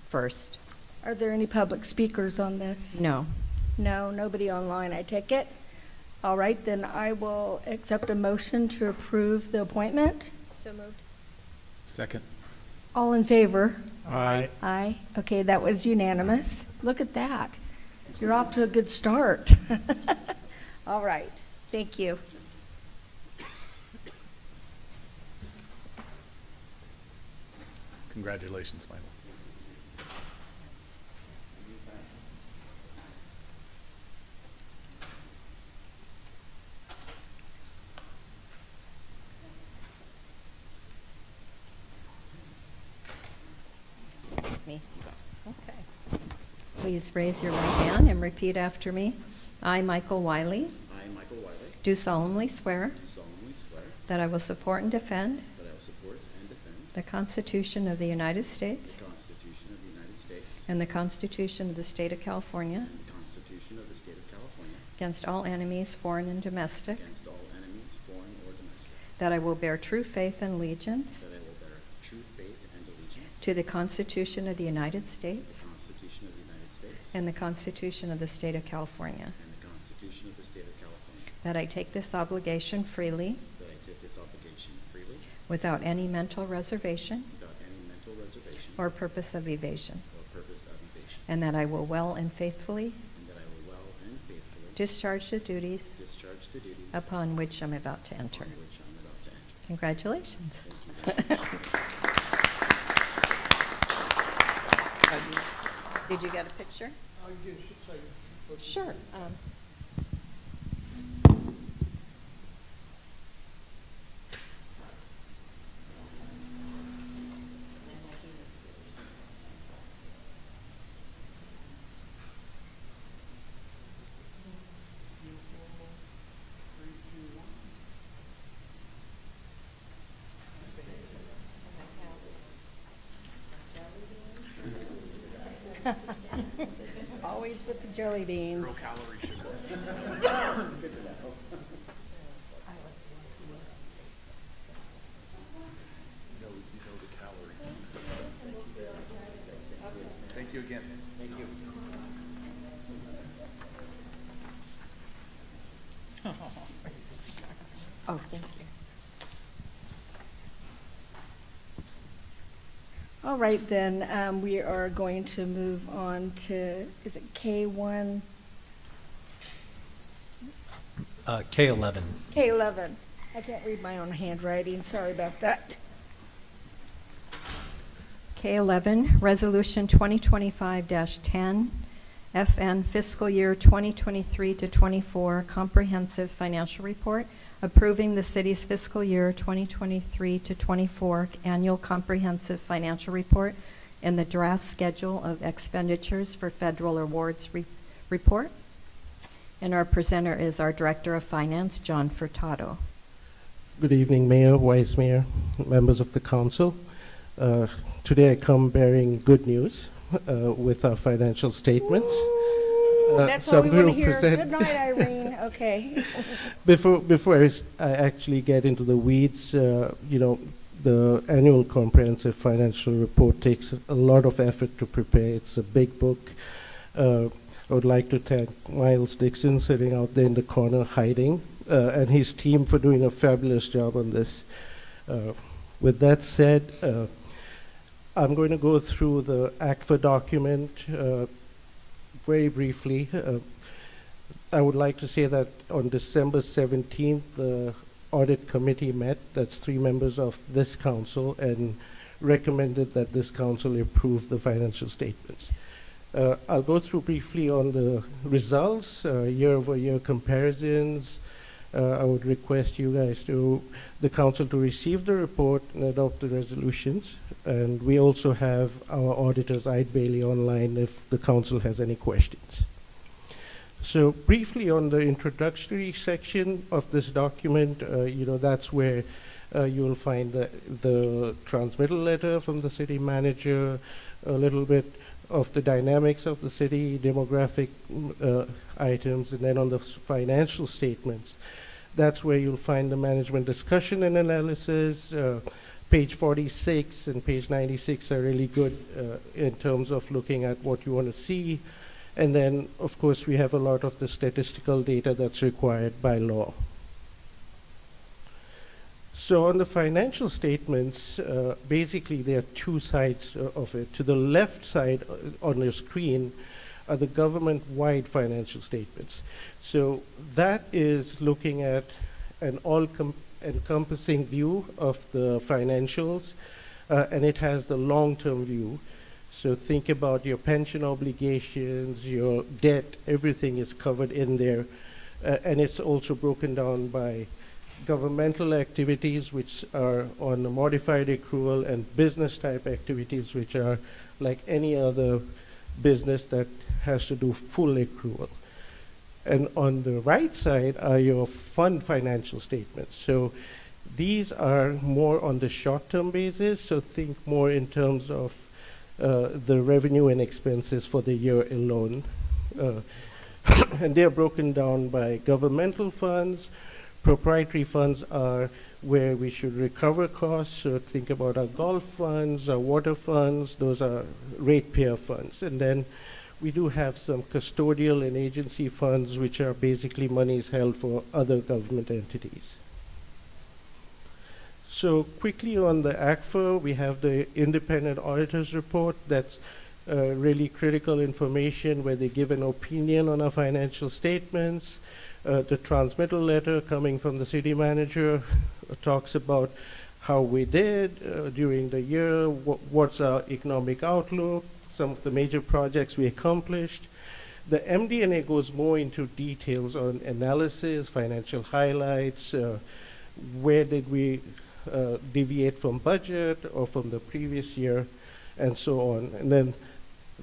first. Are there any public speakers on this? No. No, nobody online, I take it. All right, then I will accept a motion to approve the appointment. So moved. Second. All in favor? Aye. Aye. Okay, that was unanimous. Look at that. You're off to a good start. All right, thank you. Congratulations, Michael. Me. Okay. Please raise your right hand and repeat after me. I, Michael Wiley, I, Michael Wiley, do solemnly swear do solemnly swear that I will support and defend that I will support and defend the Constitution of the United States the Constitution of the United States and the Constitution of the State of California and the Constitution of the State of California against all enemies, foreign and domestic, against all enemies, foreign or domestic, that I will bear true faith and allegiance that I will bear true faith and allegiance to the Constitution of the United to States the Constitution of the United States and the Constitution of the State of California, and the Constitution of the State of California, that I take this obligation freely that I take this obligation freely without any mental reservation without any mental reservation or purpose of evasion, or purpose of evasion, and that I will well and faithfully and that I will well and faithfully discharge the duties discharge the duties upon which I'm about to enter. upon which I'm about to enter. Congratulations. Thank you. Did you get a picture? Sure. Always with the jelly beans. Thank you again. Thank you. Oh, thank you. All right, then, we are going to move on to, is it K1? K11. K11. I can't read my own handwriting, sorry about that. K11, Resolution 2025-10, FN Fiscal Year 2023 to 24 Comprehensive Financial Report, approving the city's fiscal year 2023 to 24 Annual Comprehensive Financial Report and the draft schedule of expenditures for federal awards report. And our presenter is our Director of Finance, John Furtado. Good evening, Mayor, Vice Mayor, members of the council. Today I come bearing good news with our financial statements. That's so all we I'm want to going to hear. present. Good night, Irene. Okay. Before I actually get into the weeds, the annual comprehensive financial report takes a lot of effort to prepare. It's a big book. I would like to thank Miles Dixon, sitting out there in the corner hiding, and his team for doing a fabulous job on this. With that said, I'm going to go through the ACFA document very briefly. I would like to say that on December 17th, the audit committee met, that's 3 members of this council, and recommended that this council approve the financial statements. I'll go through briefly on the results, year-over-year comparisons. I would request you guys the council to receive the report and adopt the resolutions. And we also have our auditors, Eide Bailey, online if the council has any questions. So briefly on the introductory section of this document, that's where you'll find the transmittal letter from the city manager, a little bit of the dynamics of the city, demographic items, and then on the financial statements, that's where you'll find the management discussion and analysis. Page 46 and page 96 are really good in terms of looking at what you want to see. And then, of course, we have a lot of the statistical data that's required by law. So on the financial statements, basically there are 2 sides of it. To the left side on your screen are the government-wide financial statements. So that is looking at an all-encompassing view of the financials, and it has the long-term view. So think about your pension obligations, your debt, everything is covered in there. And it's also broken down by governmental activities, which are on a modified accrual, and business type activities, which are like any other business that has to do full accrual. And on the right side are your fund financial statements. So these are more on the short-term basis, so think more in terms of the revenue and expenses for the year alone. And they're broken down by governmental funds. Proprietary funds are where we should recover costs, so think about our golf funds, our water funds, those are ratepayer funds. And then we do have some custodial and agency funds, which are basically monies held for other government entities. So quickly on the ACFA, we have the independent auditor's report. That's really critical information where they give an opinion on our financial statements. The transmittal letter coming from the city manager talks about how we did during the year, what's our economic outlook, some of the major projects we accomplished. The MD&A goes more into details on analysis, financial highlights, where did we deviate from budget or from the previous year, and so on. And then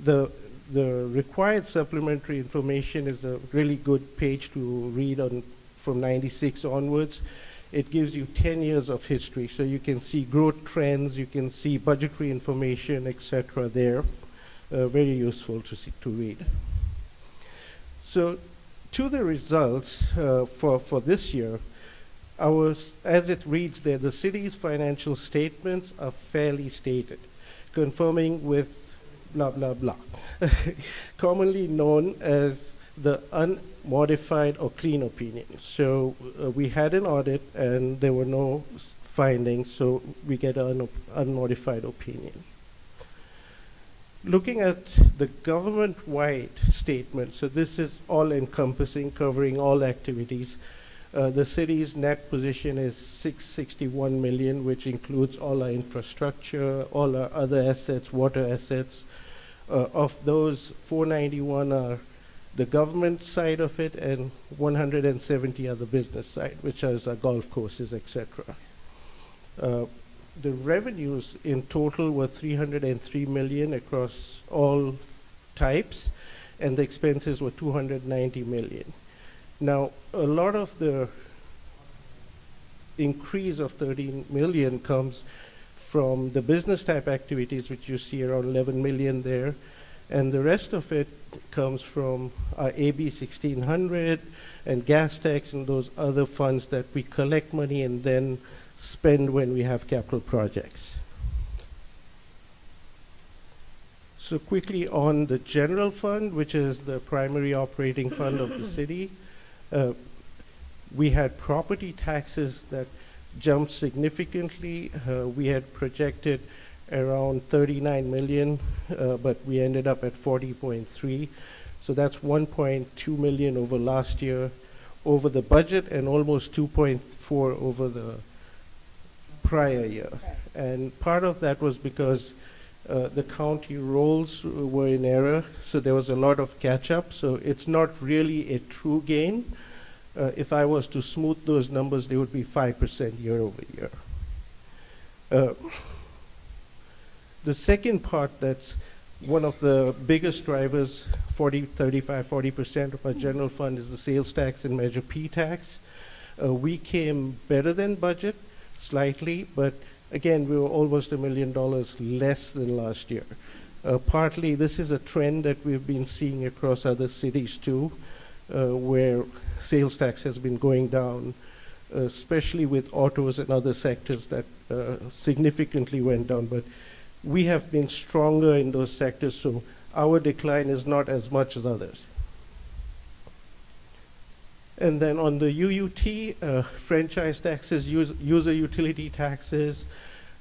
the required supplementary information is a really good page to read on from 96 onwards. It gives you 10 years of history, so you can see growth trends, you can see budgetary information, etc. there. Very useful to read. So to the results for this year, as it reads there, the city's financial statements are fairly stated, confirming with blah, blah, blah, commonly known as the unmodified or clean opinion. So we had an audit and there were no findings, so we get an unmodified opinion. Looking at the government-wide statement, so this is all-encompassing, covering all activities. The city's net position is $661 million, which includes all our infrastructure, all our other assets, water assets. Of those, 491 are the government side of it, and 170 are the business side, which is our golf courses, etc. The revenues in total were $303 million across all types, and the expenses were $290 million. Now, a lot of the increase of $13 million comes from the business type activities, which you see around $11 million there, and the rest of it comes from our AB 1600 and gas tax and those other funds that we collect money and then spend when we have capital projects. So quickly on the general fund, which is the primary operating fund of the city, we had property taxes that jumped significantly. We had projected around 39 million, but we ended up at 40.3. So that's 1.2 million over last year, over the budget, and almost 2.4 over the prior year. And part of that was because the county rolls were in error, so there was a lot of catch-up. So it's not really a true gain. If I was to smooth those numbers, they would be 5% year over year. The second part that's one of the biggest drivers, 40% of our general fund is the sales tax and Measure P tax. We came better than budget, slightly, but again, we were almost $1 million less than last year. Partly, this is a trend that we've been seeing across other cities too, where sales tax has been going down, especially with autos and other sectors that significantly went down. But we have been stronger in those sectors, so our decline is not as much as others. And then on the UUT, franchise taxes, user utility taxes,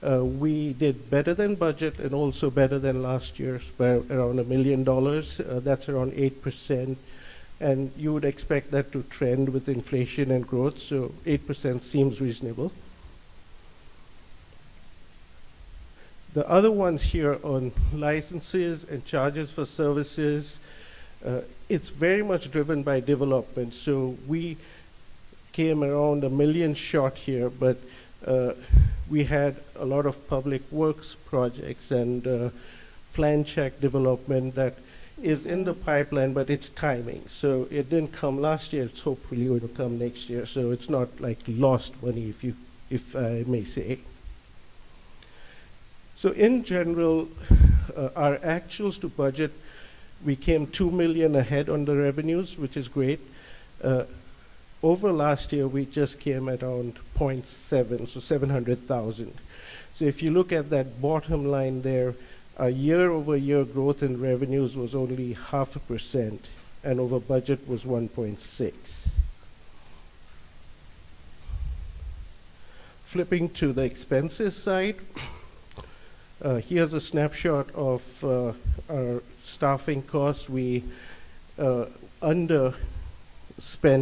we did better than budget and also better than last year's by around $1 million. That's around 8%. And you would expect that to trend with inflation and growth, so 8% seems reasonable. The other ones here on licenses and charges for services, it's very much driven by development. So we came around $1 million short here, but we had a lot of public works projects and plan check development that is in the pipeline, but it's timing. So it didn't come last year. It's hopefully going to come next year. So it's not like lost money, if I may say. So in general, our actuals to budget, we came $2 million ahead on the revenues, which is great. Over last year, we just came at around 0.7, so 700,000. So if you look at that bottom line there, our year-over-year growth in revenues was only 0.5%, and over budget was 1.6. Flipping to the expenses side, here's a snapshot of our staffing costs. We underspent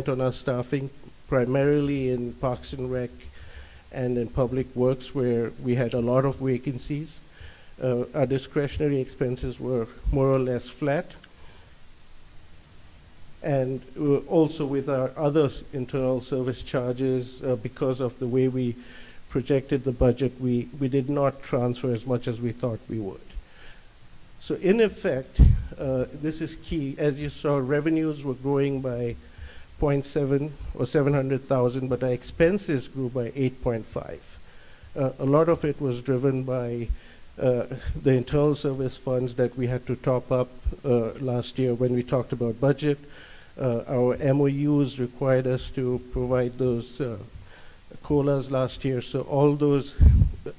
on our staffing, primarily in Parks and Rec and in Public Works, where we had a lot of vacancies. Our discretionary expenses were more or less flat. And also with our other internal service charges, because of the way we projected the budget, we did not transfer as much as we thought we would. So in effect, this is key. As you saw, revenues were growing by 0.7 or 700,000, but our expenses grew by 8.5. A lot of it was driven by the internal service funds that we had to top up last year when we talked about budget. Our MOUs required us to provide those COLAs last year, so all those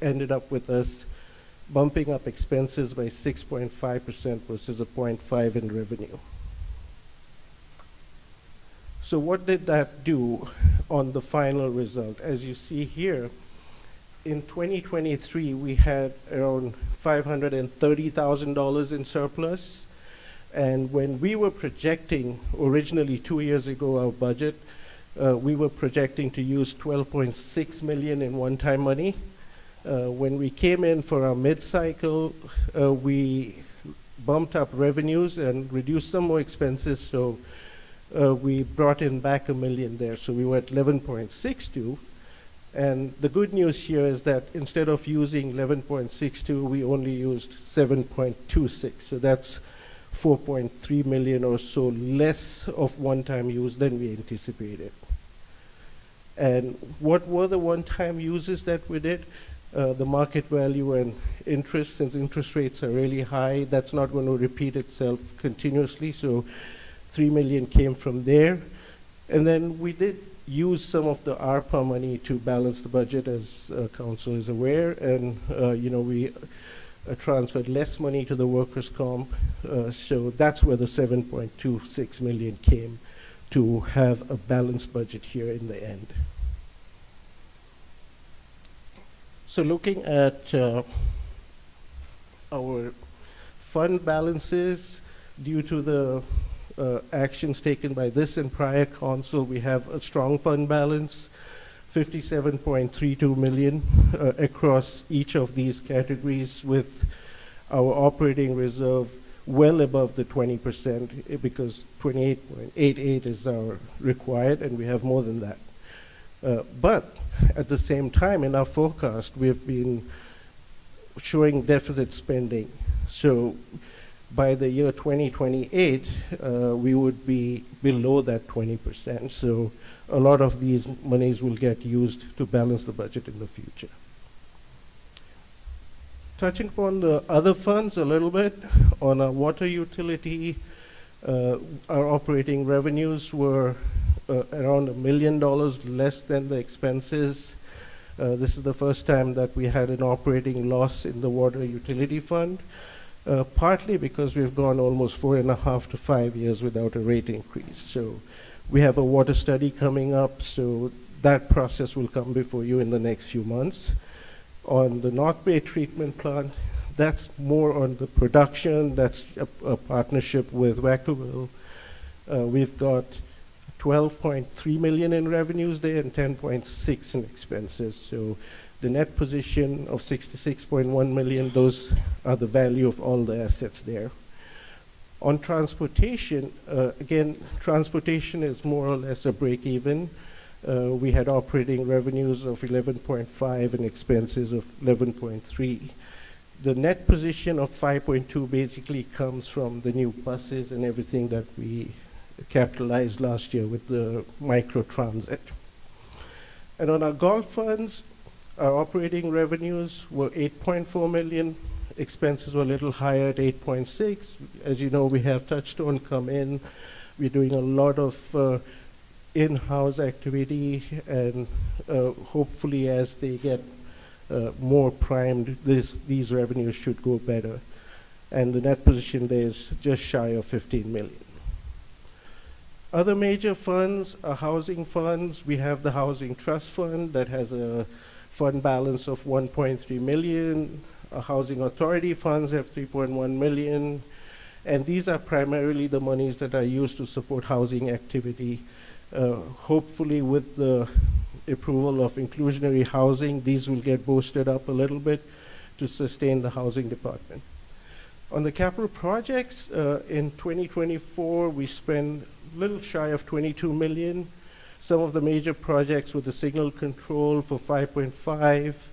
ended up with us bumping up expenses by 6.5% versus a 0.5 in revenue. So what did that do on the final result? As you see here, in 2023, we had around $530,000 in surplus. And when we were projecting, originally 2 years ago, our budget, we were projecting to use $12.6 million in one-time money. When we came in for our mid-cycle, we bumped up revenues and reduced some more expenses, so we brought in back $1 million there. So we were at 11.62. And the good news here is that instead of using 11.62, we only used 7.26. So that's 4.3 million or so less of one-time use than we anticipated. And what were the one-time uses that we did? The market value and interest, since interest rates are really high, that's not going to repeat itself continuously. So 3 million came from there. And then we did use some of the ARPA money to balance the budget, as council is aware, and we transferred less money to the workers' comp, so that's where the 7.26 million came to have a balanced budget here in the end. So looking at our fund balances, due to the actions taken by this and prior council, we have a strong fund balance, 57.32 million across each of these categories, with our operating reserve well above the 20%, because 28.88 is our required, and we have more than that. But at the same time, in our forecast, we've been showing deficit spending. So by the year 2028, we would be below that 20%. So a lot of these monies will get used to balance the budget in the future. Touching upon the other funds a little bit, on our water utility, our operating revenues were around $1 million less than the expenses. This is the first time that we had an operating loss in the water utility fund. Partly because we've gone almost 4.5 to 5 years without a rate increase. So we have a water study coming up, so that process will come before you in the next few months. On the North Bay treatment plant, that's more on the production. That's a partnership with Vacaville. We've got 12.3 million in revenues there and 10.6 in expenses. So the net position of 66.1 million, those are the value of all the assets there. On transportation, again, transportation is more or less a break even. We had operating revenues of 11.5 and expenses of 11.3. The net position of 5.2 basically comes from the new buses and everything that we capitalized last year with the microtransit. And on our golf funds, our operating revenues were 8.4 million. Expenses were a little higher at 8.6. As you know, we have Touchstone come in. We're doing a lot of in-house activity, and hopefully as they get more primed, these revenues should go better. And the net position there is just shy of 15 million. Other major funds are housing funds. We have the Housing Trust Fund that has a fund balance of 1.3 million. Our Housing Authority funds have 3.1 million. And these are primarily the monies that are used to support housing activity. Hopefully with the approval of inclusionary housing, these will get boosted up a little bit to sustain the housing department. On the capital projects, in 2024, we spent a little shy of 22 million. Some of the major projects with the signal control for 5.5,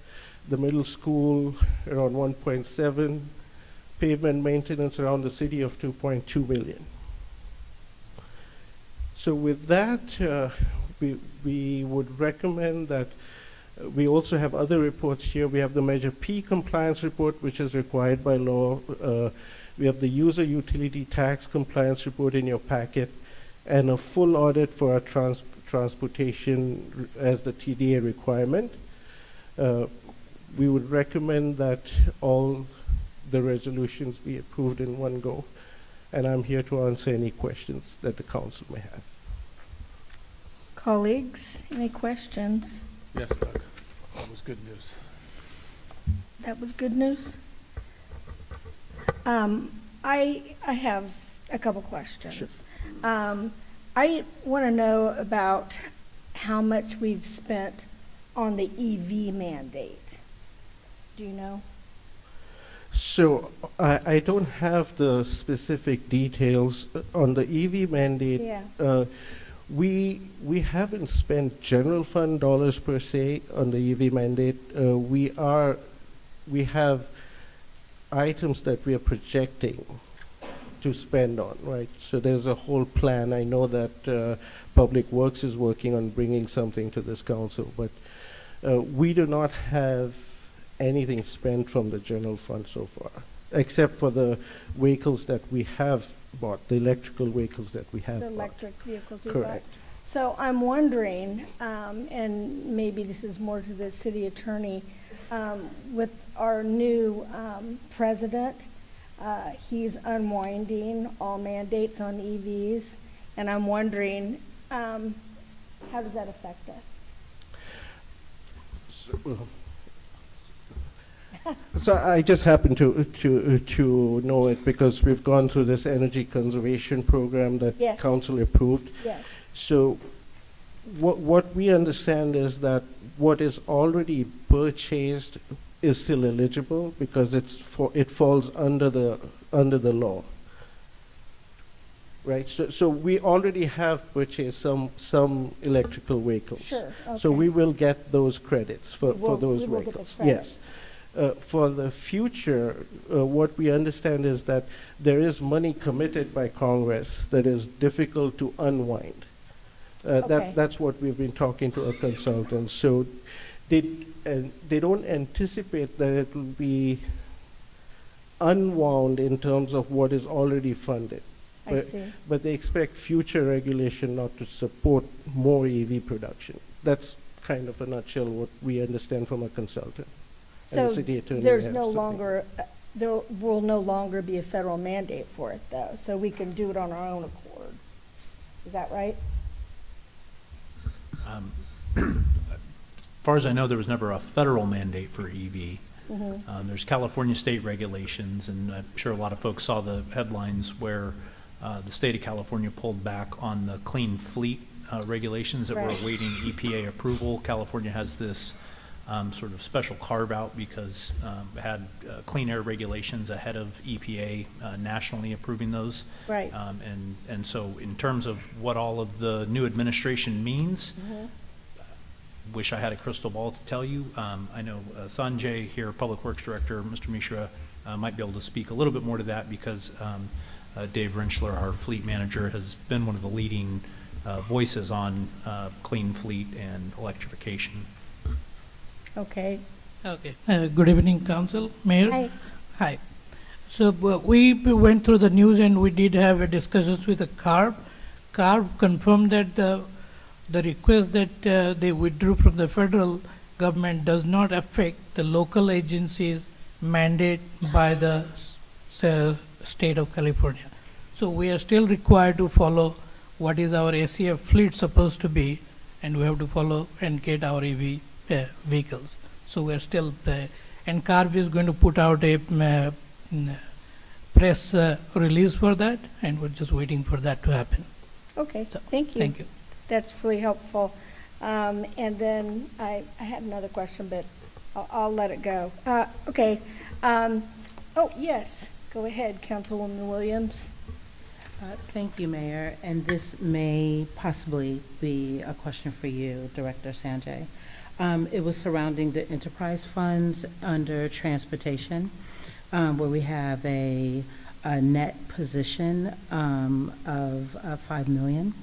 the middle school around 1.7, pavement maintenance around the city of 2.2 million. So with that, we would recommend that we also have other reports here. We have the Measure P compliance report, which is required by law. We have the user utility tax compliance report in your packet, and a full audit for our transportation as the TDA requirement. We would recommend that all the resolutions be approved in one go, and I'm here to answer any questions that the council may have. Colleagues, any questions? Yes, Doug. That was good news. That was good news. I have a couple questions. Sure. I want to know about how much we've spent on the EV mandate. Do you know? So I don't have the specific details on the EV mandate. Yeah. We haven't spent general fund dollars per se on the EV mandate. We have items that we are projecting to spend on, right? So there's a whole plan. I know that Public Works is working on bringing something to this council, but we do not have anything spent from the general fund so far, except for the vehicles that we have bought, the electrical vehicles that we have The bought. electric vehicles we bought. Correct. So I'm wondering, and maybe this is more to the city attorney, with our new president, he's unwinding all mandates on EVs, and I'm wondering, how does that affect us? So I just happen to know it because we've gone through this energy conservation program that Yes. council approved. Yes. So what we understand is that what is already purchased is still eligible because it falls under the law. Right, so we already have purchased some electrical vehicles. Sure, So okay. we will get those credits for those we will get the vehicles. credits. Yes. For the future, what we understand is that there is money committed by Congress that is difficult to unwind. Okay. That's what we've been talking to a consultant. So they don't anticipate that it will be unwound in terms of what is already funded. I see. But they expect future regulation not to support more EV production. That's kind of a nutshell what we understand from a consultant. And the So city attorney there's has no something. longer, there will no longer be a federal mandate for it, though, so we can do it on our own accord. Is that right? As far as I know, there was never a federal mandate for EV. Mhm. There's California state regulations, and I'm sure a lot of folks saw the headlines where the state of California pulled back on the clean fleet regulations that were Right. awaiting EPA approval. California has this sort of special carve-out because it had clean air regulations ahead of EPA nationally approving those. Right. And so in terms of what all of the new administration means, Mhm. wish I had a crystal ball to tell you. I know Sanjay here, Public Works Director, Mr. Mishra, might be able to speak a little bit more to that because Dave Rentschler, our fleet manager, has been one of the leading voices on clean fleet and electrification. Okay. Okay. Good evening, Council, Mayor. Hi. Hi. So we went through the news and we did have a discussions with the CARB. CARB confirmed that the request that they withdrew from the federal government does not affect the local agencies' mandate by the state of California. So we are still required to follow what is our ACF fleet supposed to be, and we have to follow and get our EV vehicles. So we are still and CARB is going to put out a press release for that, and we're just waiting for that to happen. Okay, So, thank you. Thank you. That's really helpful. And then I had another question, but I'll let it go. Okay. Oh, yes, go ahead, Councilwoman Williams. Thank you, Mayor, and this may possibly be a question for you, Director Sanjay. It was surrounding the enterprise funds under transportation, where we have a net position of 5 million,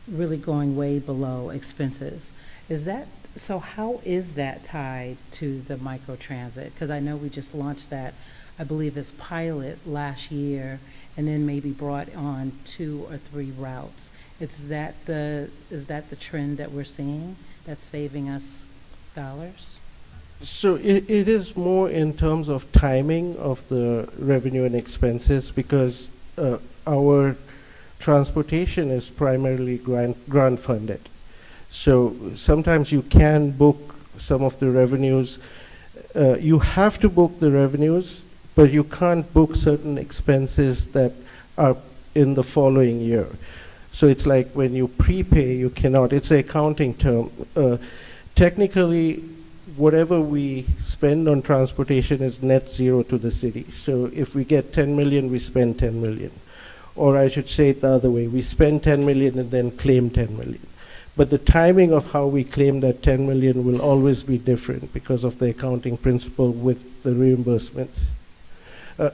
really going way below expenses. Is that, so how is that tied to the microtransit? Because I know we just launched that, I believe, as pilot last year, and then maybe brought on 2 or 3 routes. Is that the trend that we're seeing that's saving us dollars? So it is more in terms of timing of the revenue and expenses, because our transportation is primarily grant funded. So sometimes you can book some of the revenues. You have to book the revenues, but you can't book certain expenses that are in the following year. So it's like when you prepay, you cannot. It's an accounting term. Technically, whatever we spend on transportation is net zero to the city. So if we get 10 million, we spend 10 million. Or I should say it the other way, we spend 10 million and then claim 10 million. But the timing of how we claim that 10 million will always be different because of the accounting principle with the reimbursements.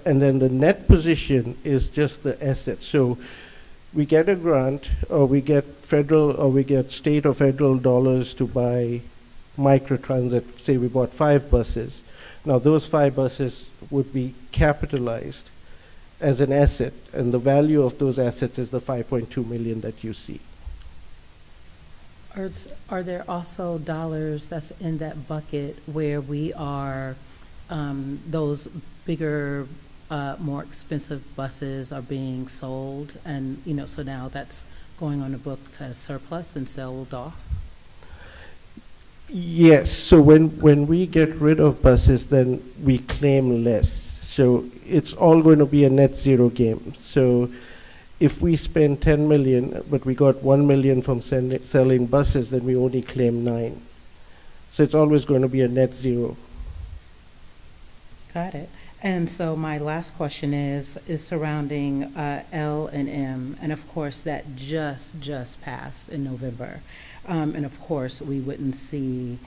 And then the net position is just the asset. So we get a grant, or we get federal, or we get state or federal dollars to buy microtransit. Say we bought 5 buses. Now those 5 buses would be capitalized as an asset, and the value of those assets is the 5.2 million that you see. Are there also dollars that's in that bucket where we are, those bigger, more expensive buses are being sold, and so now that's going on the books as surplus and sold off? Yes, so when we get rid of buses, then we claim less. So it's all going to be a net zero game. So if we spend 10 million, but we got 1 million from selling buses, then we only claim 9. So it's always going to be a net zero. Got it. And so my last question is surrounding L and M, and of course that just passed in November, and of course we wouldn't see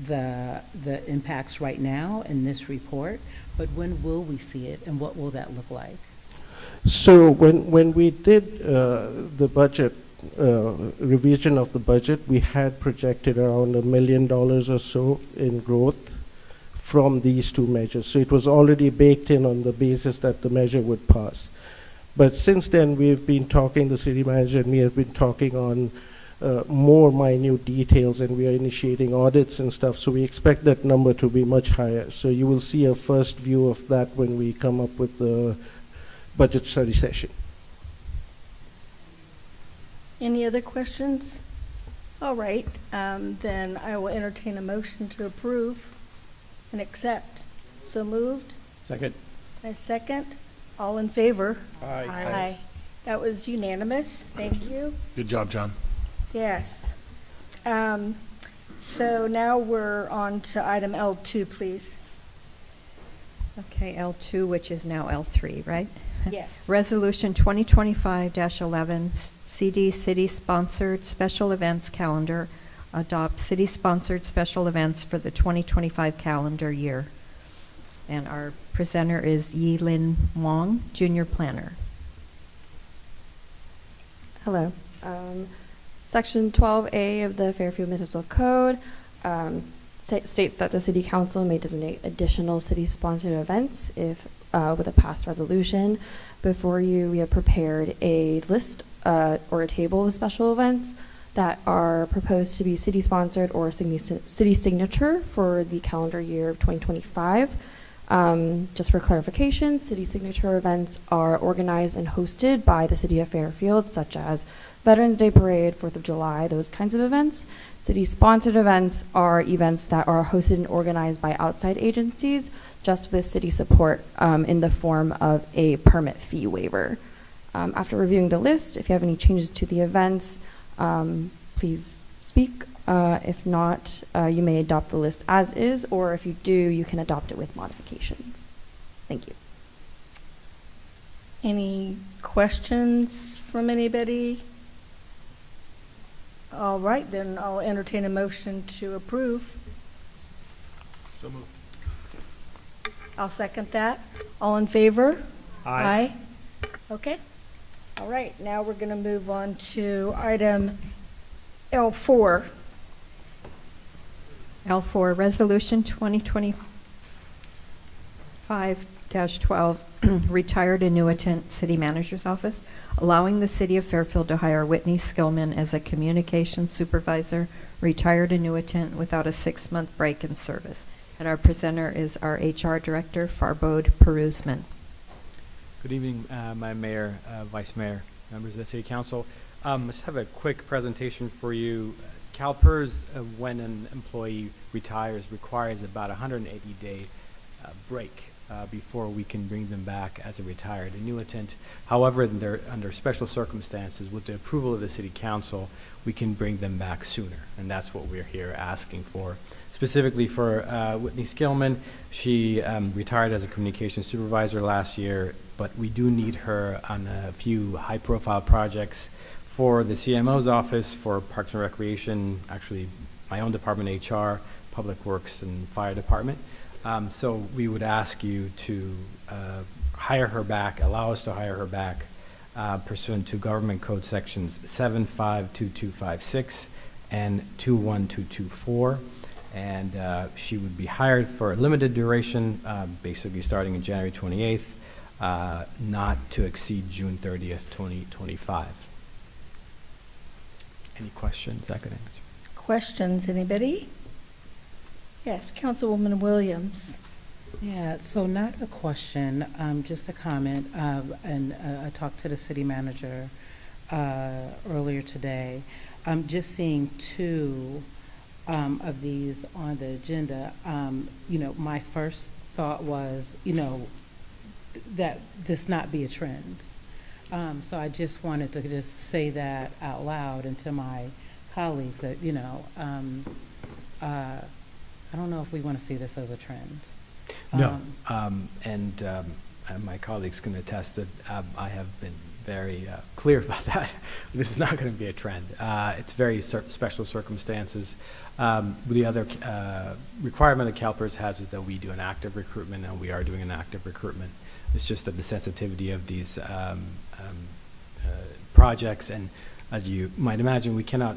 the impacts right now in this report, but when will we see it, and what will that look like? So when we did the budget revision of the budget, we had projected around $1 million or so in growth from these 2 measures. So it was already baked in on the basis that the measure would pass. But since then, we've been talking, the city manager and me have been talking on more minute details, and we are initiating audits and stuff. So we expect that number to be much higher. So you will see a first view of that when we come up with the budget study session. Any other questions? All right, then I will entertain a motion to approve and accept. So moved. Second. A second. All in favor? Aye. Aye. That was unanimous. Thank you. Good job, John. Yes. So now we're on to item L2, please. Okay, L2, which is now L3, right? Yes. Resolution 2025-11, CD City-Sponsored Special Events Calendar, adopt city-sponsored special events for the 2025 calendar year. And our presenter is Yi Lin Wong, Junior Planner. Hello. Section 12A of the Fairfield Municipal Code states that the City Council may designate additional city-sponsored events if, with a past resolution. Before you, we have prepared a list or a table of special events that are proposed to be city-sponsored or city signature for the calendar year of 2025. Just for clarification, city signature events are organized and hosted by the City of Fairfield, such as Veterans Day Parade, 4th of July, those kinds of events. City-sponsored events are events that are hosted and organized by outside agencies, just with city support in the form of a permit fee waiver. After reviewing the list, if you have any changes to the events, please speak. If not, you may adopt the list as is, or if you do, you can adopt it with modifications. Thank you. Any questions from anybody? All right, then I'll entertain a motion to approve. So moved. I'll second that. All in favor? Aye. Okay. All right, now we're going to move on to item L4. L4, Resolution 2025-12, Retired Annuitant City Manager's Office, allowing the City of Fairfield to hire Whitney Skillman as a communications supervisor, retired annuitant without a 6-month break in service. And our presenter is our HR Director, Farbode Perusman. Good evening, my Mayor, Vice Mayor, members of the City Council. I just have a quick presentation for you. CalPERS, when an employee retires, requires about a 180-day break before we can bring them back as a retired annuitant. However, under special circumstances, with the approval of the City Council, we can bring them back sooner, and that's what we're here asking for. Specifically for Whitney Skillman, she retired as a communications supervisor last year, but we do need her on a few high-profile projects for the CMO's office, for Parks and Recreation, actually my own department, HR, Public Works, and Fire Department. So we would ask you to hire her back, allow us to hire her back pursuant to Government Code Sections 752256 and 21224. And she would be hired for a limited duration, basically starting in January 28th, not to exceed June 30th, 2025. Any questions I could answer? Questions, anybody? Yes, Councilwoman Williams. Yeah, so not a question, just a comment. And I talked to the city manager earlier today. I'm just seeing two of these on the agenda. My first thought was, that this not be a trend. So I just wanted to just say that out loud and to my colleagues that, I don't know if we want to see this as a trend. No, and my colleagues can attest that I have been very clear about that. This is not going to be a trend. It's very special circumstances. The other requirement that CalPERS has is that we do an active recruitment, and we are doing an active recruitment. It's just that the sensitivity of these projects, and as you might imagine, we cannot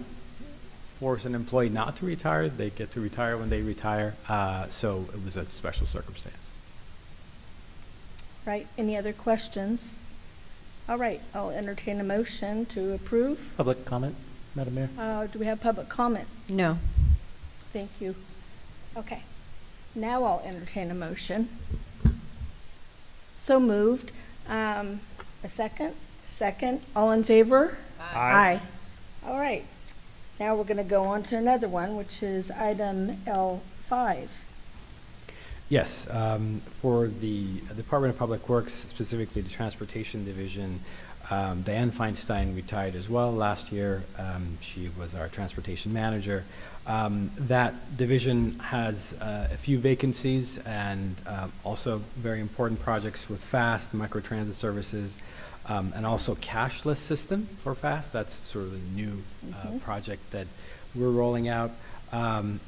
force an employee not to retire. They get to retire when they retire. So it was a special circumstance. Right, any other questions? All right, I'll entertain a motion to approve. Public comment, Madam Mayor? Do we have public comment? No. Thank you. Okay, now I'll entertain a motion. So moved. A second? Second. All in favor? Aye. All right. Now we're going to go on to another one, which is item L5. Yes, for the Department of Public Works, specifically the Transportation Division, Diane Feinstein retired as well last year. She was our transportation manager. That division has a few vacancies and also very important projects with FAST, microtransit services, and also cashless system for FAST. That's sort of a new project that we're rolling out. And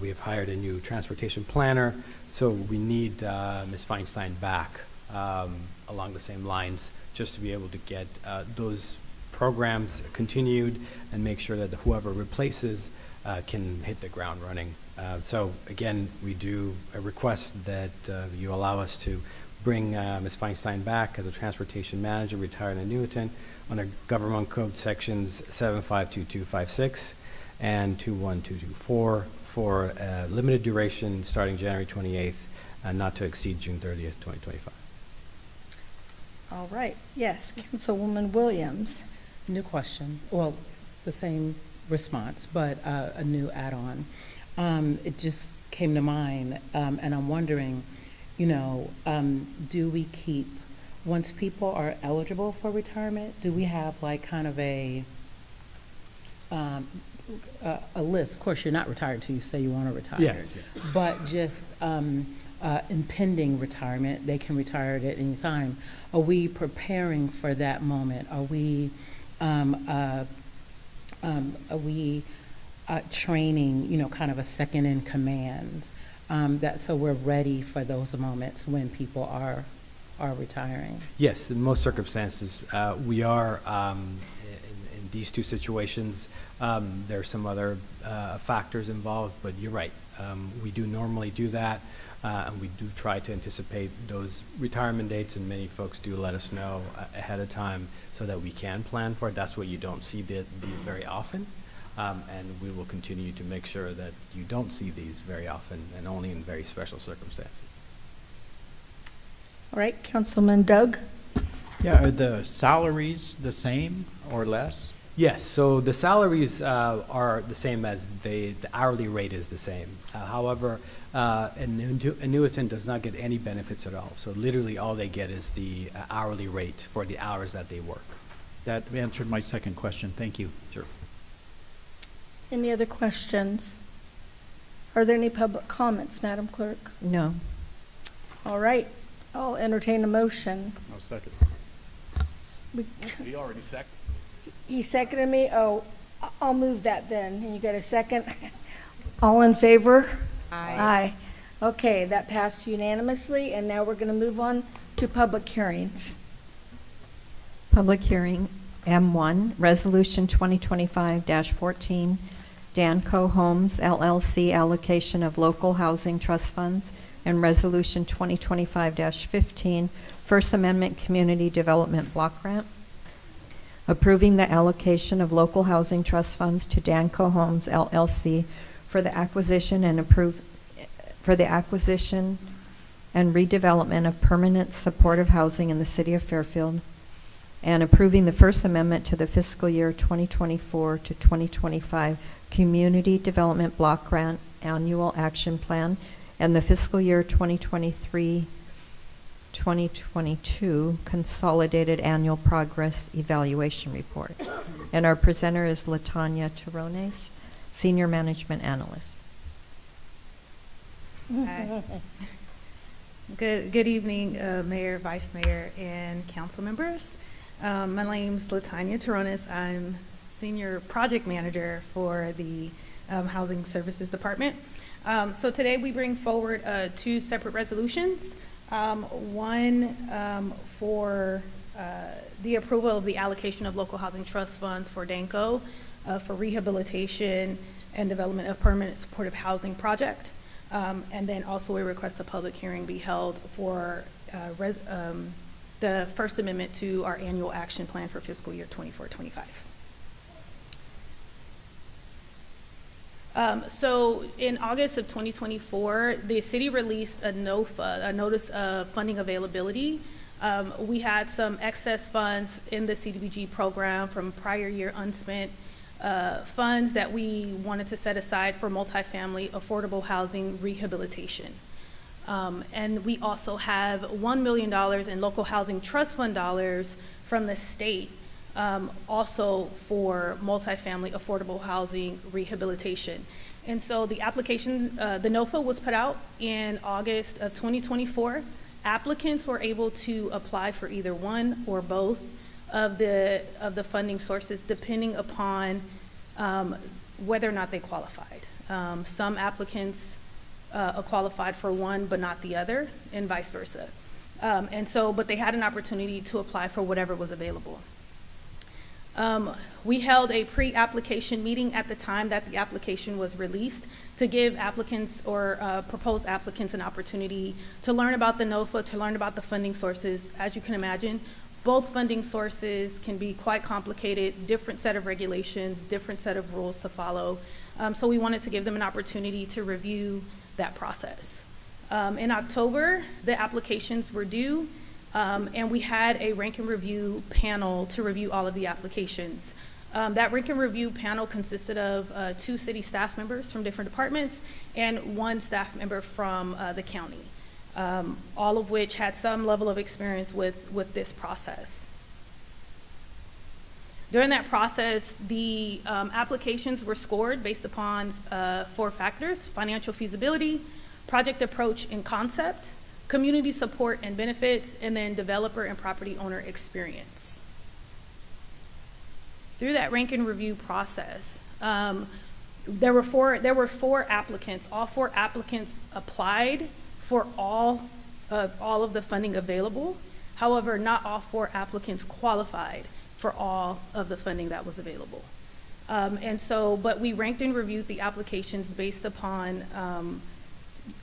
we have hired a new transportation planner, so we need Ms. Feinstein back along the same lines, just to be able to get those programs continued and make sure that whoever replaces can hit the ground running. So again, we do request that you allow us to bring Ms. Feinstein back as a transportation manager, retired annuitant, under Government Code Sections 752256 and 21224 for a limited duration starting January 28th and not to exceed June 30th, 2025. All right, yes, Councilwoman Williams. New question, well, the same response, but a new add-on. It just came to mind, and I'm wondering, you know, do we keep, once people are eligible for retirement, do we have like kind of a list? Of course, you're not retired until you say you want to retire. Yes. But just impending retirement, they can retire at any time. Are we preparing for that moment? Are we training, you know, kind of a second in command, that so we're ready for those moments when people are retiring? Yes, in most circumstances, we are in these two situations. There are some other factors involved, but you're right. We do normally do that, and we do try to anticipate those retirement dates, and many folks do let us know ahead of time so that we can plan for it. That's why you don't see these very often, and we will continue to make sure that you don't see these very often and only in very special circumstances. All right, Councilman Doug? Yeah, are the salaries the same or less? Yes, so the salaries are the same as the hourly rate is the same. However, an annuitant does not get any benefits at all. So literally all they get is the hourly rate for the hours that they work. That answered my second question. Thank you. Sure. Any other questions? Are there any public comments, Madam Clerk? No. All right, I'll entertain a motion. No second. We already seconded. He seconded me? Oh, I'll move that then. And you got a second? All in favor? Aye. Aye. Okay, that passed unanimously, and now we're going to move on to public hearings. Public hearing, M1, Resolution 2025-14, Danco Homes LLC allocation of local housing trust funds, and Resolution 2025-15, First Amendment Community Development Block Grant, approving the allocation of local housing trust funds to Danco Homes LLC for the acquisition and redevelopment of permanent supportive housing in the city of Fairfield, and approving the First Amendment to the fiscal year 2024 to 2025 Community Development Block Grant Annual Action Plan and the fiscal year 2023-2022 Consolidated Annual Progress Evaluation Report. And our presenter is LaTanya Terrones, Senior Management Analyst. Hi. Good evening, Mayor, Vice Mayor, and council members. My name's LaTanya Terrones. I'm Senior Project Manager for the Housing Services Department. So today we bring forward two separate resolutions. One for the approval of the allocation of local housing trust funds for Danco for rehabilitation and development of permanent supportive housing project. And then also we request a public hearing be held for the First Amendment to our annual action plan for fiscal year 24-25. So in August of 2024, the city released a NOFA, a Notice of Funding Availability. We had some excess funds in the CDBG program from prior year unspent funds that we wanted to set aside for multifamily affordable housing rehabilitation. And we also have $1 million in local housing trust fund dollars from the state, also for multifamily affordable housing rehabilitation. And so the application, the NOFA was put out in August of 2024. Applicants were able to apply for either one or both of the funding sources, depending upon whether or not they qualified. Some applicants qualified for one but not the other, and vice versa. But they had an opportunity to apply for whatever was available. We held a pre-application meeting at the time that the application was released to give applicants or proposed applicants an opportunity to learn about the NOFA, to learn about the funding sources. As you can imagine, both funding sources can be quite complicated, different set of regulations, different set of rules to follow. So we wanted to give them an opportunity to review that process. In October, the applications were due, and we had a rank and review panel to review all of the applications. That rank and review panel consisted of 2 city staff members from different departments and 1 staff member from the county, all of which had some level of experience with this process. During that process, the applications were scored based upon 4 factors: financial feasibility, project approach and concept, community support and benefits, and then developer and property owner experience. Through that rank and review process, there were 4 applicants. All 4 applicants applied for all of the funding available. However, not all 4 applicants qualified for all of the funding that was available. But we ranked and reviewed the applications based upon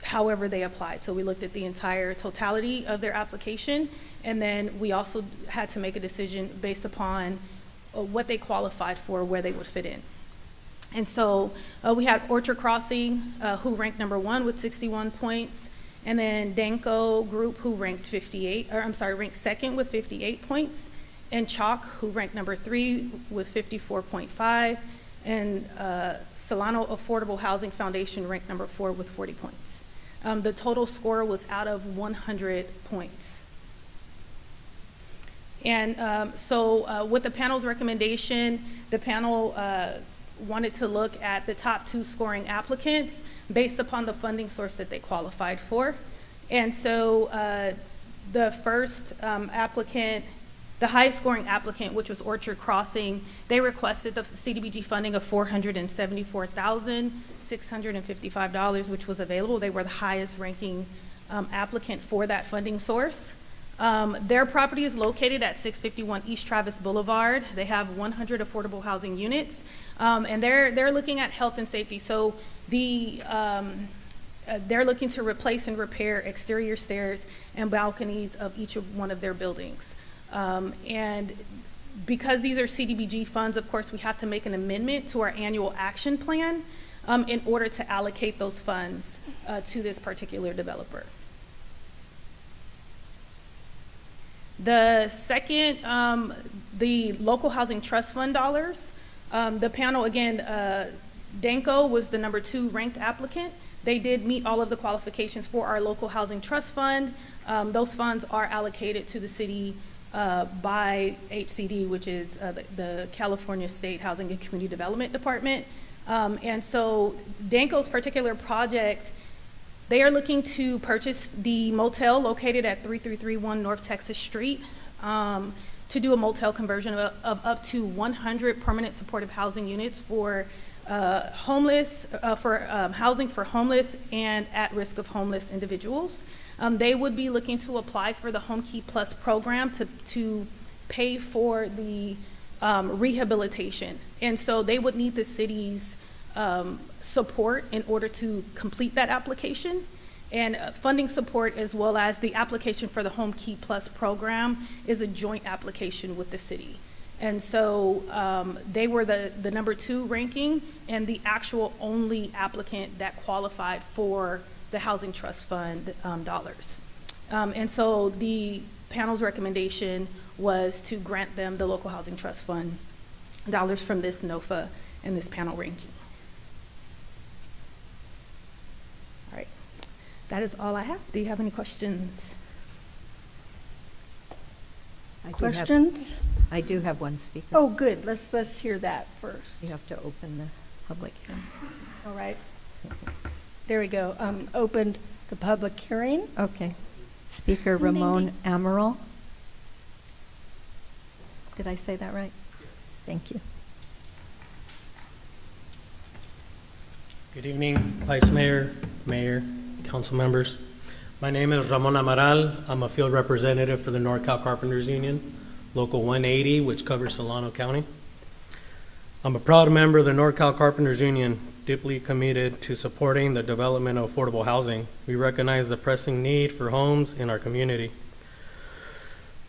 however they applied. So we looked at the entire totality of their application, and then we also had to make a decision based upon what they qualified for, where they would fit in. And so we had Orchard Crossing, who ranked number 1 with 61 points, and then Danco Group, who ranked 2nd with 58 points, and Chalk, who ranked number 3 with 54.5, and Solano Affordable Housing Foundation ranked number 4 with 40 points. The total score was out of 100 points. And with the panel's recommendation, the panel wanted to look at the top 2 scoring applicants based upon the funding source that they qualified for. And so the first applicant, the highest scoring applicant, which was Orchard Crossing, they requested the CDBG funding of $474,655, which was available. They were the highest ranking applicant for that funding source. Their property is located at 651 East Travis Boulevard. They have 100 affordable housing units, and they're looking at health and safety. So they're looking to replace and repair exterior stairs and balconies of each of one of their buildings. And because these are CDBG funds, of course, we have to make an amendment to our annual action plan in order to allocate those funds to this particular developer. The second, the local housing trust fund dollars. The panel, again, Danco was the number 2 ranked applicant. They did meet all of the qualifications for our local housing trust fund. Those funds are allocated to the city by HCD, which is the California State Housing and Community Development Department. And so Danco's particular project, they are looking to purchase the motel located at 3331 North Texas Street to do a motel conversion of up to 100 permanent supportive housing units for housing for homeless and at risk of homeless individuals. They would be looking to apply for the Home Key Plus program to pay for the rehabilitation. And so they would need the city's support in order to complete that application. And funding support, as well as the application for the Home Key Plus program, is a joint application with the city. And so they were the number 2 ranking and the actual only applicant that qualified for the Housing Trust Fund dollars. And so the panel's recommendation was to grant them the Local Housing Trust Fund dollars from this NOFA and this panel ranking. All right. that is all I have. Do you have any questions? Questions? I do have one speaker. Oh, good. Let's hear that first. You have to open the public hearing. All right. There we go. Opened the public hearing. Okay. Speaker Ramon Amaral. Did I say that right? Thank you. Good evening, Vice Mayor, Mayor, Council members. My name is Ramon Amaral. I'm a field representative for the NorCal Carpenters Union, Local 180, which covers Solano County. I'm a proud member of the NorCal Carpenters Union, deeply committed to supporting the development of affordable housing. We recognize the pressing need for homes in our community.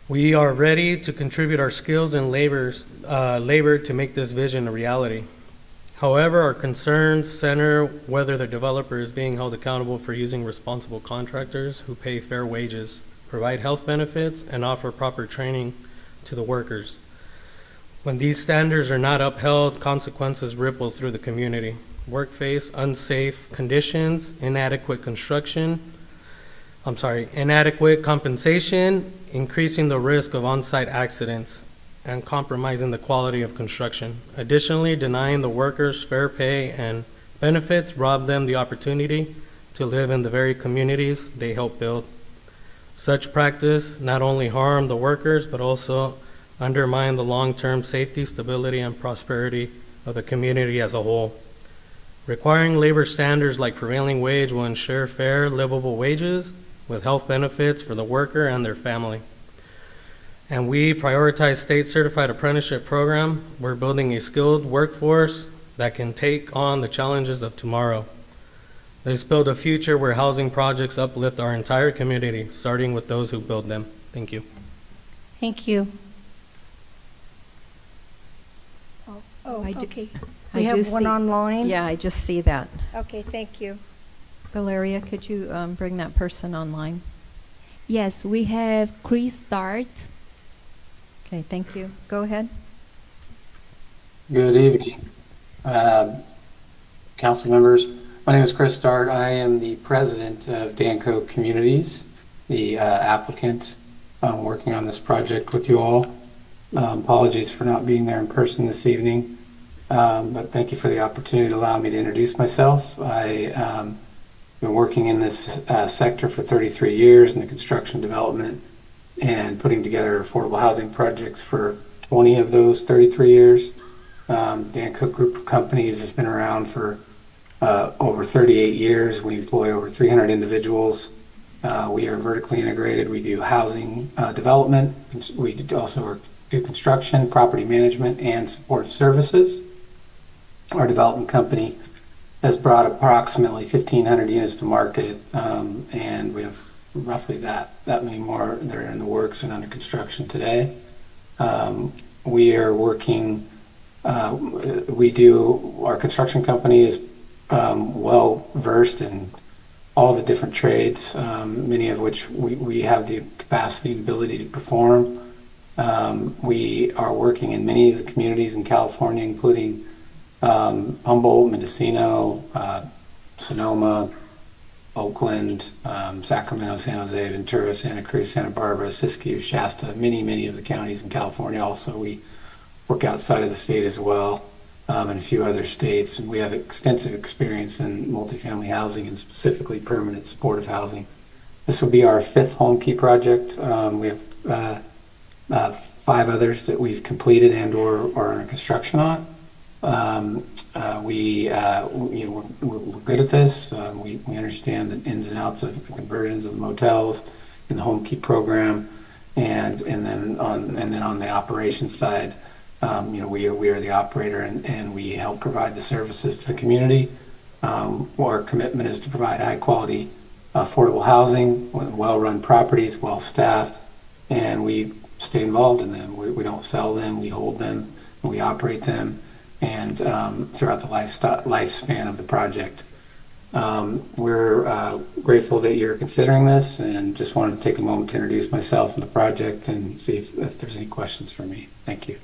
We are ready to contribute our skills and labor to make this vision a reality. However, our concerns center whether the developer is being held accountable for using responsible contractors who pay fair wages, provide health benefits, and offer proper training to the workers. When these standards are not upheld, consequences ripple through the community. Work face unsafe conditions, inadequate compensation, increasing the risk of on-site accidents, and compromising the quality of construction. Additionally, denying the workers fair pay and benefits rob them the opportunity to live in the very communities they help build. Such practice not only harm the workers, but also undermine the long-term safety, stability, and prosperity of the community as a whole. Requiring labor standards like prevailing wage will ensure fair, livable wages with health benefits for the worker and their family. And we prioritize state-certified apprenticeship program. We're building a skilled workforce that can take on the challenges of tomorrow. Let's build a future where housing projects uplift our entire community, starting with those who build them. Thank you. Thank you. Oh, I do- okay. I We do have one see- online? Yeah, I just see that. Okay, thank you. Valeria, could you bring that person online? Yes, we have Chris Dart. Okay, thank you. Go ahead. Good evening, council members. My name is Chris Dart. I am the president of Danco Communities, the applicant working on this project with you all. Apologies for not being there in person this evening, but thank you for the opportunity to allow me to introduce myself. I've been working in this sector for 33 years in the construction development and putting together affordable housing projects for 20 of those 33 years. Danco Group of Companies has been around for over 38 years. We employ over 300 individuals. We are vertically integrated. We do housing development. We also do construction, property management, and supportive services. Our development company has brought approximately 1,500 units to market, and we have roughly that many more that are in the works and under construction today. We are working, our construction company is well versed in all the different trades, many of which we have the capacity and ability to perform. We are working in many of the communities in California, including Humboldt, Mendocino, Sonoma, Oakland, Sacramento, San Jose, Ventura, Santa Cruz, Santa Barbara, Siskiyou, Shasta, many of the counties in California. Also, we work outside of the state as well, and a few other states. And we have extensive experience in multifamily housing and specifically permanent supportive housing. This will be our 5th Home Key project. We have 5 others that we've completed and or are under construction on. We're good at this. We understand the ins and outs of the conversions of the motels in the Home Key program, and then on the operations side, we are the operator and we help provide the services to the community. Our commitment is to provide high quality, affordable housing, well-run properties, well-staffed, and we stay involved in them. We don't sell them, we hold them, and we operate them, and throughout the lifespan of the project. We're grateful that you're considering this, and just wanted to take a moment to introduce myself and the project and see if there's any questions for me. Thank you.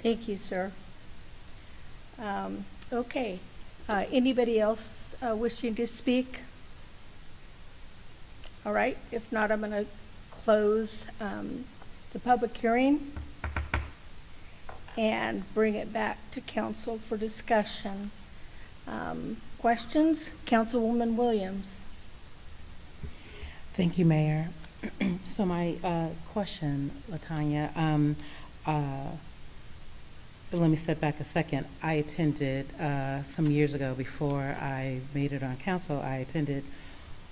Thank you, sir. Okay. Anybody else wishing to speak? All right, if not, I'm going to close the public hearing and bring it back to council for discussion. Questions? Councilwoman Williams. Thank you, Mayor. So my question, LaTanya, let me step back a second. I attended some years ago, before I made it on council, I attended,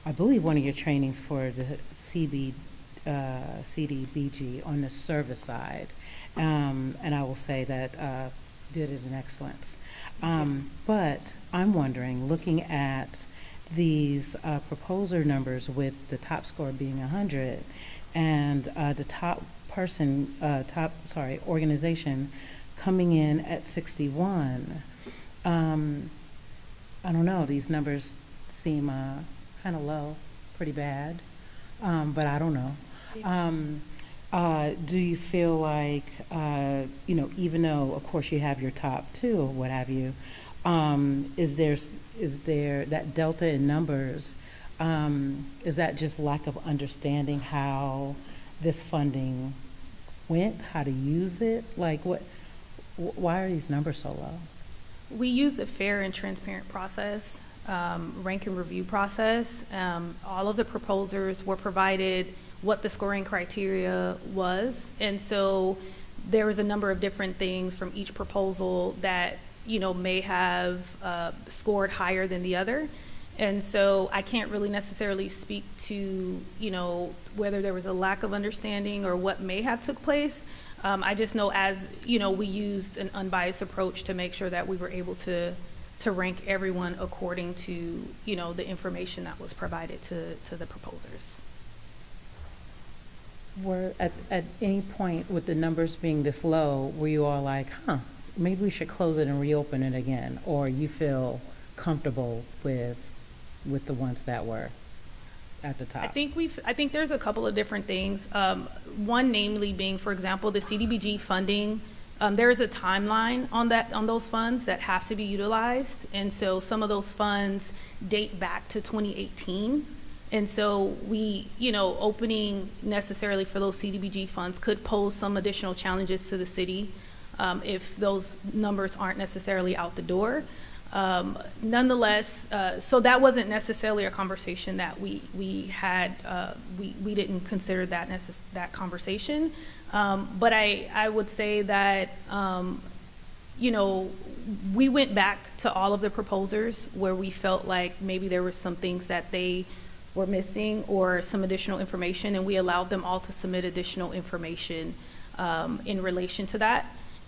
I believe, one of your trainings for the CDBG on the service side. And I will say that did it in excellence. But I'm wondering, looking at these proposer numbers with the top score being 100 and the top organization coming in at 61, I don't know, these numbers seem kind of low, pretty bad, but I don't know. Do you feel like, even though, of course, you have your top two or what have you, is there that delta in numbers? Is that just lack of understanding how this funding went, how to use it? Like, why are these numbers so low? We used a fair and transparent process, rank and review process. All of the proposers were provided what the scoring criteria was, and so there was a number of different things from each proposal that may have scored higher than the other. And so I can't really necessarily speak to, whether there was a lack of understanding or what may have took place. I just know we used an unbiased approach to make sure that we were able to rank everyone according to, the information that was provided to the proposers. Were at any point with the numbers being this low, were you all like, maybe we should close it and reopen it again? Or you feel comfortable with the ones that were at the top? I think there's a couple of different things. One namely being, for example, the CDBG funding. There is a timeline on those funds that have to be utilized, and so some of those funds date back to 2018. And so we, opening necessarily for those CDBG funds could pose some additional challenges to the city if those numbers aren't necessarily out the door. Nonetheless, so that wasn't necessarily a conversation that we had. We didn't consider that conversation. But I would say that, we went back to all of the proposers where we felt like maybe there were some things that they were missing or some additional information, and we allowed them all to submit additional information in relation to that.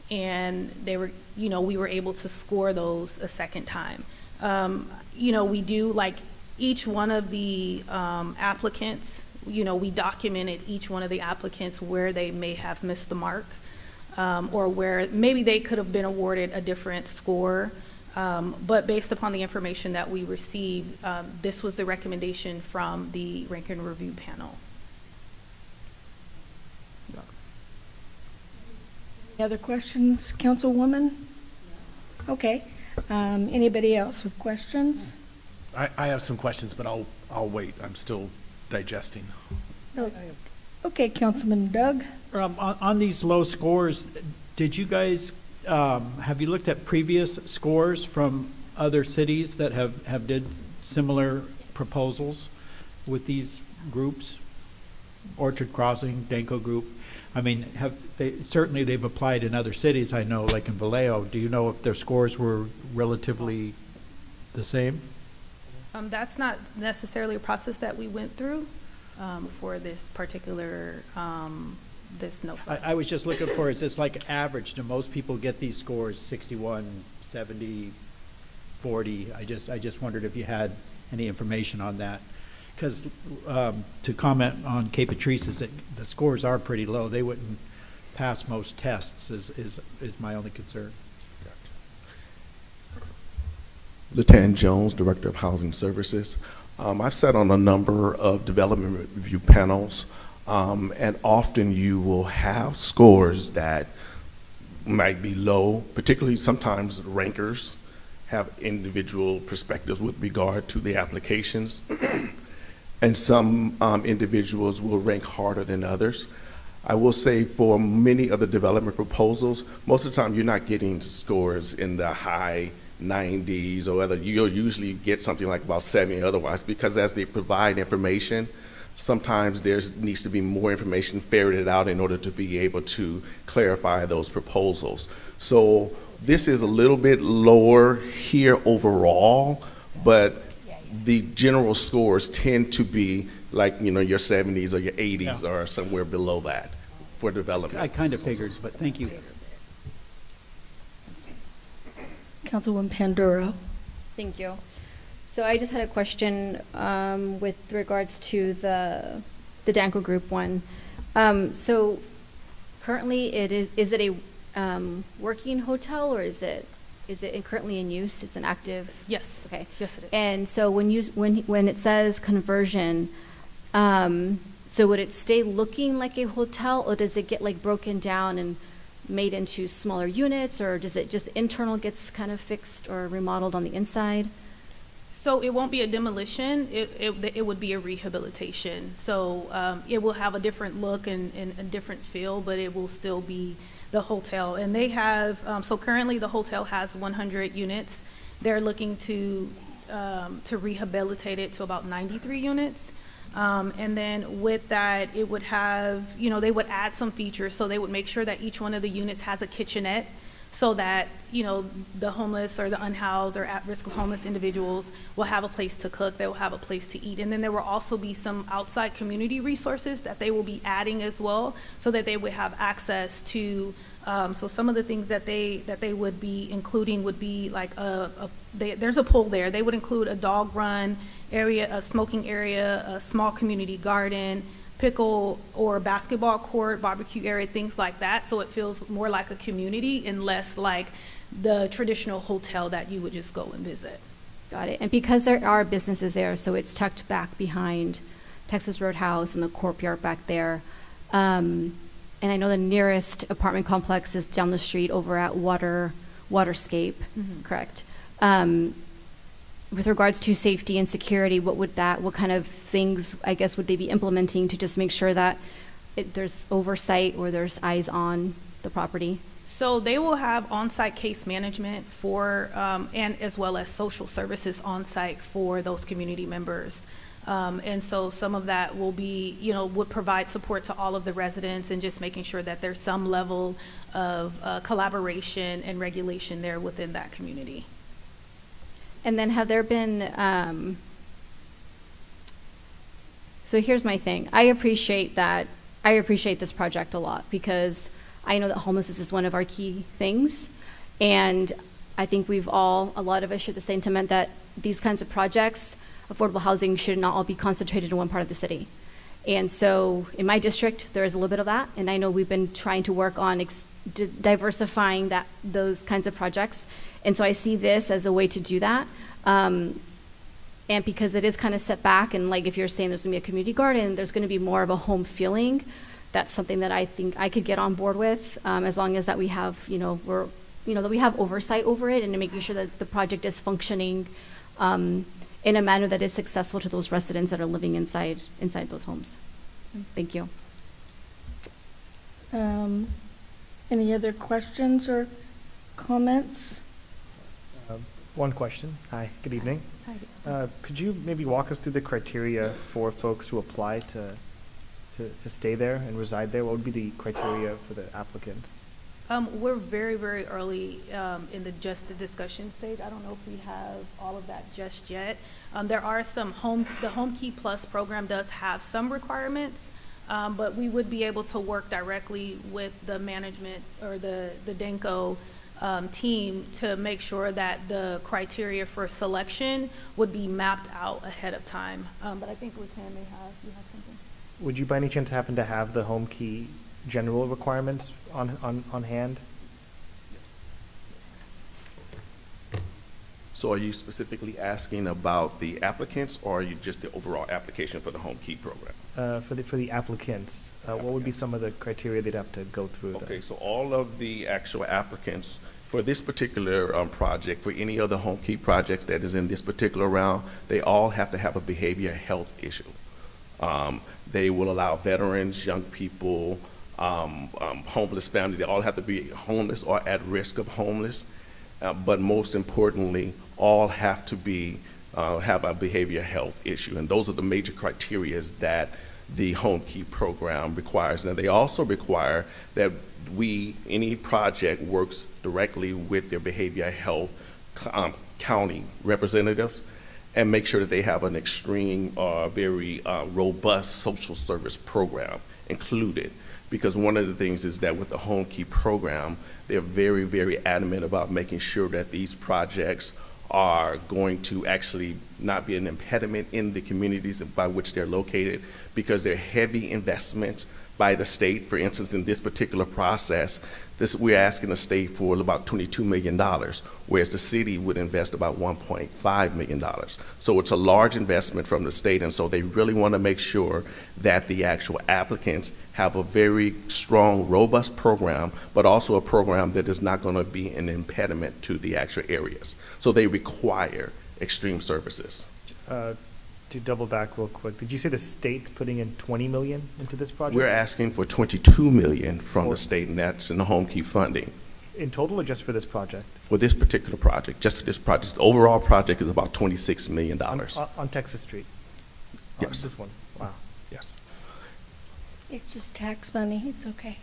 And they were, we were able to score those a second time. We do, like, each one of the applicants, we documented each one of the applicants where they may have missed the mark, or where maybe they could have been awarded a different score. But based upon the information that we received, this was the recommendation from the rank and review panel. Any other questions, Councilwoman? Okay. Anybody else with questions? I have some questions, but I'll wait. I'm still digesting. Okay, Councilman Doug. On these low scores, did you guys, have you looked at previous scores from other cities that have did similar proposals with these groups? Orchard Crossing, Danco Group? I mean, certainly they've applied in other cities, I know, like in Vallejo. Do you know if their scores were relatively the same? That's not necessarily a process that we went through for this particular, this no. I was just looking for, is this like average? Do most people get these scores 61, 70, 40? I just wondered if you had any information on that. Because to comment on Cape Patrice, is that the scores are pretty low. They wouldn't pass most tests is my only concern. Lieutenant Jones, Director of Housing Services. I've sat on a number of development review panels, and often you will have scores that might be low, particularly sometimes rankers have individual perspectives with regard to the applications. and some individuals will rank harder than others. I will say for many of the development proposals, most of the time you're not getting scores in the high 90s or other. You'll usually get something like about 70 otherwise, because as they provide information, sometimes there needs to be more information ferreted out in order to be able to clarify those proposals. So this is a little bit lower here overall, but the general scores tend to be like, you know, your 70s or your 80s or somewhere below that for development. I kind of figured, but thank you. Councilwoman Panduro. Thank you. So I just had a question with regards to the Danco Group one. So currently, is it a working hotel, or is it currently in use? It's an active. Yes. Okay. Yes, it is. And so when it says conversion, so would it stay looking like a hotel, or does it get like broken down and made into smaller units, or does it just the internal gets kind of fixed or remodeled on the inside? So it won't be a demolition, it would be a rehabilitation. So it will have a different look and a different feel, but it will still be the hotel. And they have, so currently the hotel has 100 units. They're looking to rehabilitate it to about 93 units. And then with that, it would have, you know, they would add some features. So they would make sure that each one of the units has a kitchenette, so that, you know, the homeless or the unhoused or at risk of homeless individuals will have a place to cook, they will have a place to eat. And then there will also be some outside community resources that they will be adding as well, so that they would have access to, so some of the things that they would be including would be like there's a pool there. They would include a dog run area, a smoking area, a small community garden, pickle or basketball court, barbecue area, things like that. So it feels more like a community and less like the traditional hotel that you would just go and visit. Got it. And because there are businesses there, so it's tucked back behind Texas Roadhouse and the courtyard back there. And I know the nearest apartment complex is down the street over at Waterscape, correct? With regards to safety and security, what kind of things, I guess, would they be implementing to just make sure that there's oversight or there's eyes on the property? So they will have on-site case management for, and as well as social services on-site for those community members. And so some of that will be, you know, would provide support to all of the residents and just making sure that there's some level of collaboration and regulation there within that community. And then have there been, so here's my thing. I appreciate this project a lot, because I know that homelessness is one of our key things. And I think a lot of us share the sentiment that these kinds of projects, affordable housing, should not all be concentrated in one part of the city. And so in my district, there is a little bit of that. And I know we've been trying to work on diversifying those kinds of projects. And so I see this as a way to do that. And because it is kind of set back, and like if you're saying there's gonna be a community garden, there's gonna be more of a home feeling. That's something that I think I could get on board with, as long as that we have, that we have oversight over it and making sure that the project is functioning in a manner that is successful to those residents that are living inside those homes. Thank you. Any other questions or comments? One question. Hi, good evening. Hi. Could you maybe walk us through the criteria for folks who apply to stay there and reside there? What would be the criteria for the applicants? We're very, very early in the discussion stage. I don't know if we have all of that just yet. There are some the Home Key Plus program does have some requirements, but we would be able to work directly with the management or the Danco team to make sure that the criteria for selection would be mapped out ahead of time. But I think you have something. Would you by any chance happen to have the Home Key general requirements on hand? Yes. So are you specifically asking about the applicants, or are you just the overall application for the Home Key program? For the applicants, what would be some of the criteria they'd have to go through? Okay, so all of the actual applicants for this particular project, for any other Home Key projects that is in this particular round, they all have to have a behavioral health issue. They will allow veterans, young people, homeless families, they all have to be homeless or at risk of homeless. But most importantly, all have to be, have a behavioral health issue. And those are the major criteria that the Home Keep program requires. Now, they also require that any project works directly with their behavioral health county representatives and make sure that they have an extreme, very robust social service program included. Because one of the things is that with the Home Keep program, they're very, very adamant about making sure that these projects are going to actually not be an impediment in the communities by which they're located, because they're heavy investments by the state. For instance, in this particular process, we're asking the state for about $22 million, whereas the city would invest about $1.5 million. So it's a large investment from the state, and so they really want to make sure that the actual applicants have a very strong, robust program, but also a program that is not going to be an impediment to the actual areas. So they require extreme services. To double back real quick, did you say the state's putting in 20 million into this project? We're asking for 22 million from the state, and that's in the Home Keep funding. In total or just for this project? For this particular project, just for this project. The overall project is about $26 million. On Texas Street? Yes. This one? Wow. Yes. It's just tax money, it's okay.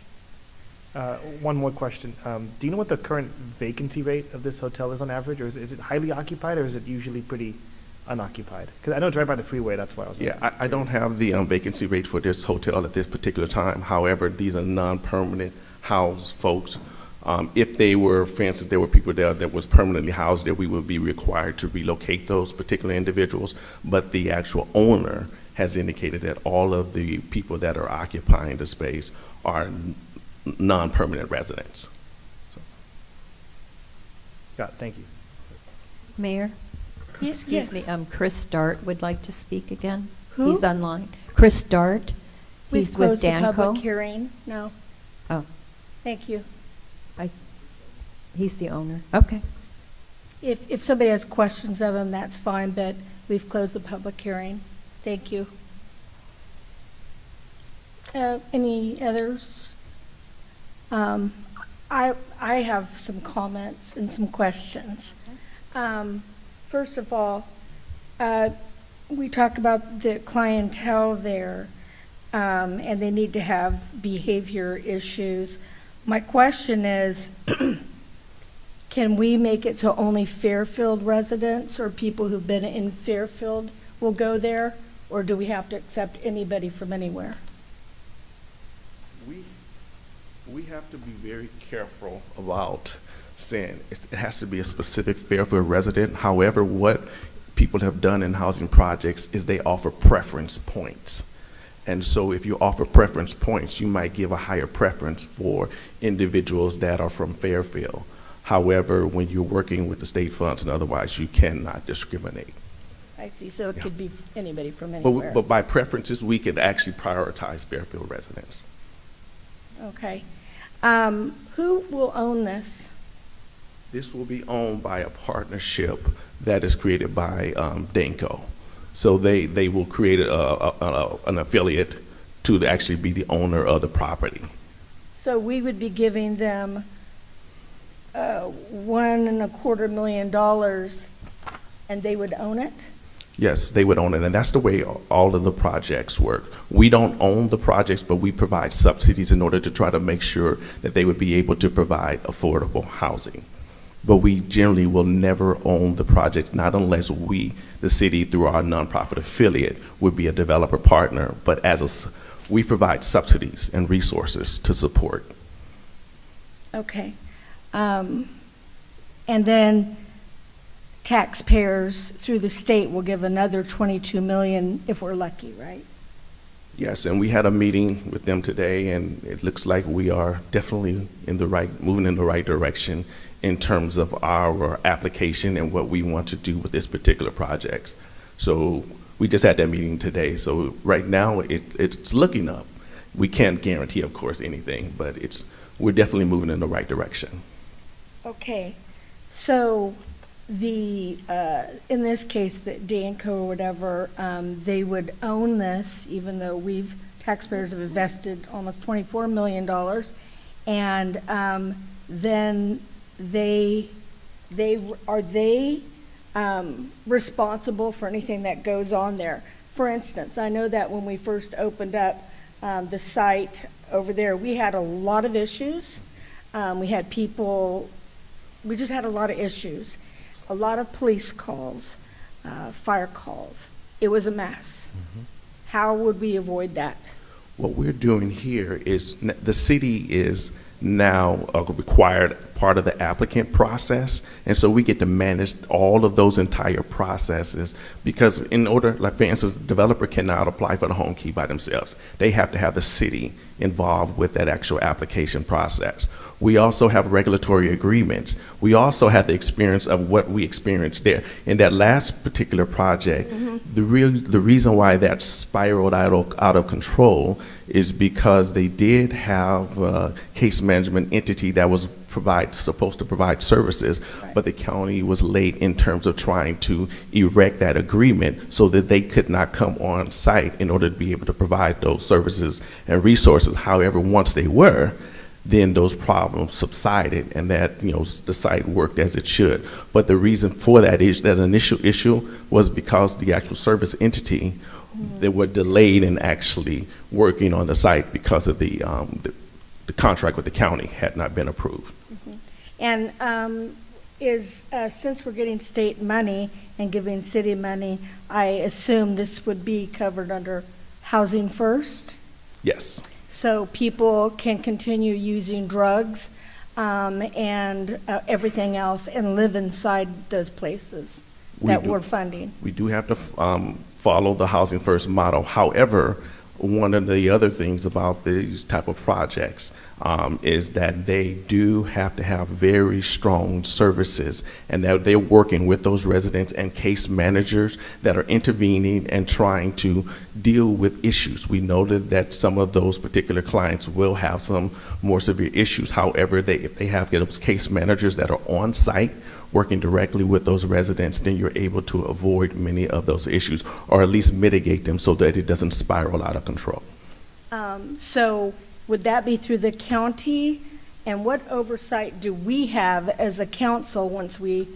One more question. Do you know what the current vacancy rate of this hotel is on average, or is it highly occupied, or is it usually pretty unoccupied? Because I know it's right by the freeway, that's why I was. Yeah, I don't have the vacancy rate for this hotel at this particular time. However, these are non-permanent house folks. If they were, for instance, there were people there that was permanently housed there, we would be required to relocate those particular individuals. But the actual owner has indicated that all of the people that are occupying the space are non-permanent residents. Got it, thank you. Mayor? Yes, Excuse me, yes. Chris Dart would like to speak again. Who? He's online. Chris Dart. We've He's with closed the public Danco. hearing, no. Oh, Thank you. he's the owner. Okay. If somebody has questions of him, that's fine, but we've closed the public hearing. Thank you. Any others? I have some comments and some questions. First of all, we talk about the clientele there, and they need to have behavior issues. My question is, can we make it so only Fairfield residents or people who've been in Fairfield will go there, or do we have to accept anybody from anywhere? We have to be very careful about saying it has to be a specific Fairfield resident. However, what people have done in housing projects is they offer preference points. And so if you offer preference points, you might give a higher preference for individuals that are from Fairfield. However, when you're working with the state funds and otherwise, you cannot discriminate. I see, so it could be anybody from But, anywhere. but by preferences, we can actually prioritize Fairfield residents. Okay. Who will own this? This will be owned by a partnership that is created by Danco. So they will create an affiliate to actually be the owner of the property. So we would be giving them $1.25 million, and they would own it? Yes, they would own it, and that's the way all of the projects work. We don't own the projects, but we provide subsidies in order to try to make sure that they would be able to provide affordable housing. But we generally will never own the projects, not unless we, the city, through our nonprofit affiliate, would be a developer partner. But we provide subsidies and resources to support. Okay. And then taxpayers through the state will give another $22 million if we're lucky, right? Yes, and we had a meeting with them today, and it looks like we are definitely moving in the right direction in terms of our application and what we want to do with this particular project. So we just had that meeting today. So right now it's looking up. We can't guarantee, of course, anything, but we're definitely moving in the right direction. Okay. So in this case, that Danco or whatever, they would own this, even though taxpayers have invested almost $24 million. And then are they responsible for anything that goes on there? For instance, I know that when we first opened up the site over there, we had a lot of issues. We just had a lot of issues, a lot of police calls, fire calls. It was a mess. How would we avoid that? What we're doing here is the city is now a required part of the applicant process, and so we get to manage all of those entire processes, because in order, like for instance, the developer cannot apply for the home key by themselves. They have to have the city involved with that actual application process. We also have regulatory agreements. We also have the experience of what we experienced there. In that last particular project, the reason why that spiraled out of control is because they did have a case management entity that was supposed to provide services, but the county was late in terms of trying to erect that agreement so that they could not come on site in order to be able to provide those services and resources. However, once they were, then those problems subsided, and that the site worked as it should. But the reason for that initial issue was because the actual service entity they were delayed in actually working on the site because of the contract with the county had not been approved. And since we're getting state money and giving city money, I assume this would be covered under Housing First? Yes. So people can continue using drugs and everything else and live inside those places we're funding. We do have to follow the Housing First model. However, one of the other things about these type of projects is that they do have to have very strong services, and that they're working with those residents and case managers that are intervening and trying to deal with issues. We noted that some of those particular clients will have some more severe issues. However, if they have those case managers that are on site working directly with those residents, then you're able to avoid many of those issues, or at least mitigate them so that it doesn't spiral out of control. So would that be through the county? And what oversight do we have as a council once we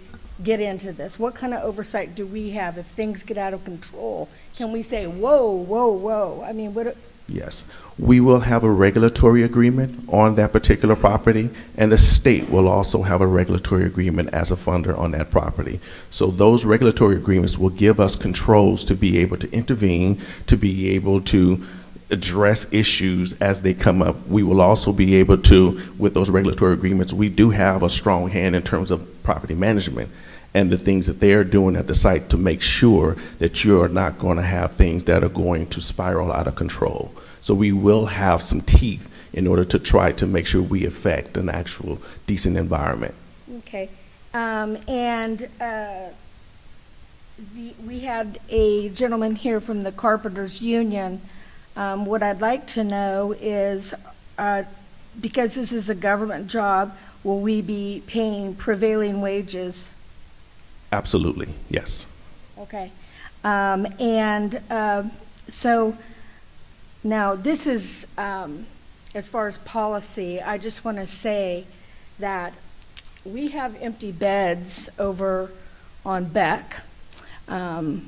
get into this? What kind of oversight do we have if things get out of control? Can we say, whoa, whoa, whoa? I mean, Yes, we will have a regulatory agreement on that particular property, and the state will also have a regulatory agreement as a funder on that property. So those regulatory agreements will give us controls to be able to intervene, to be able to address issues as they come up. We will also be able to, with those regulatory agreements, we do have a strong hand in terms of property management and the things that they're doing at the site to make sure that you're not going to have things that are going to spiral out of control. So we will have some teeth in order to try to make sure we affect an actual decent environment. Okay. We had a gentleman here from the Carpenters Union. What I'd like to know is, because this is a government job, will we be paying prevailing wages? Absolutely, yes. Okay. So now this is, as far as policy, I just want to say that we have empty beds over on Beck, a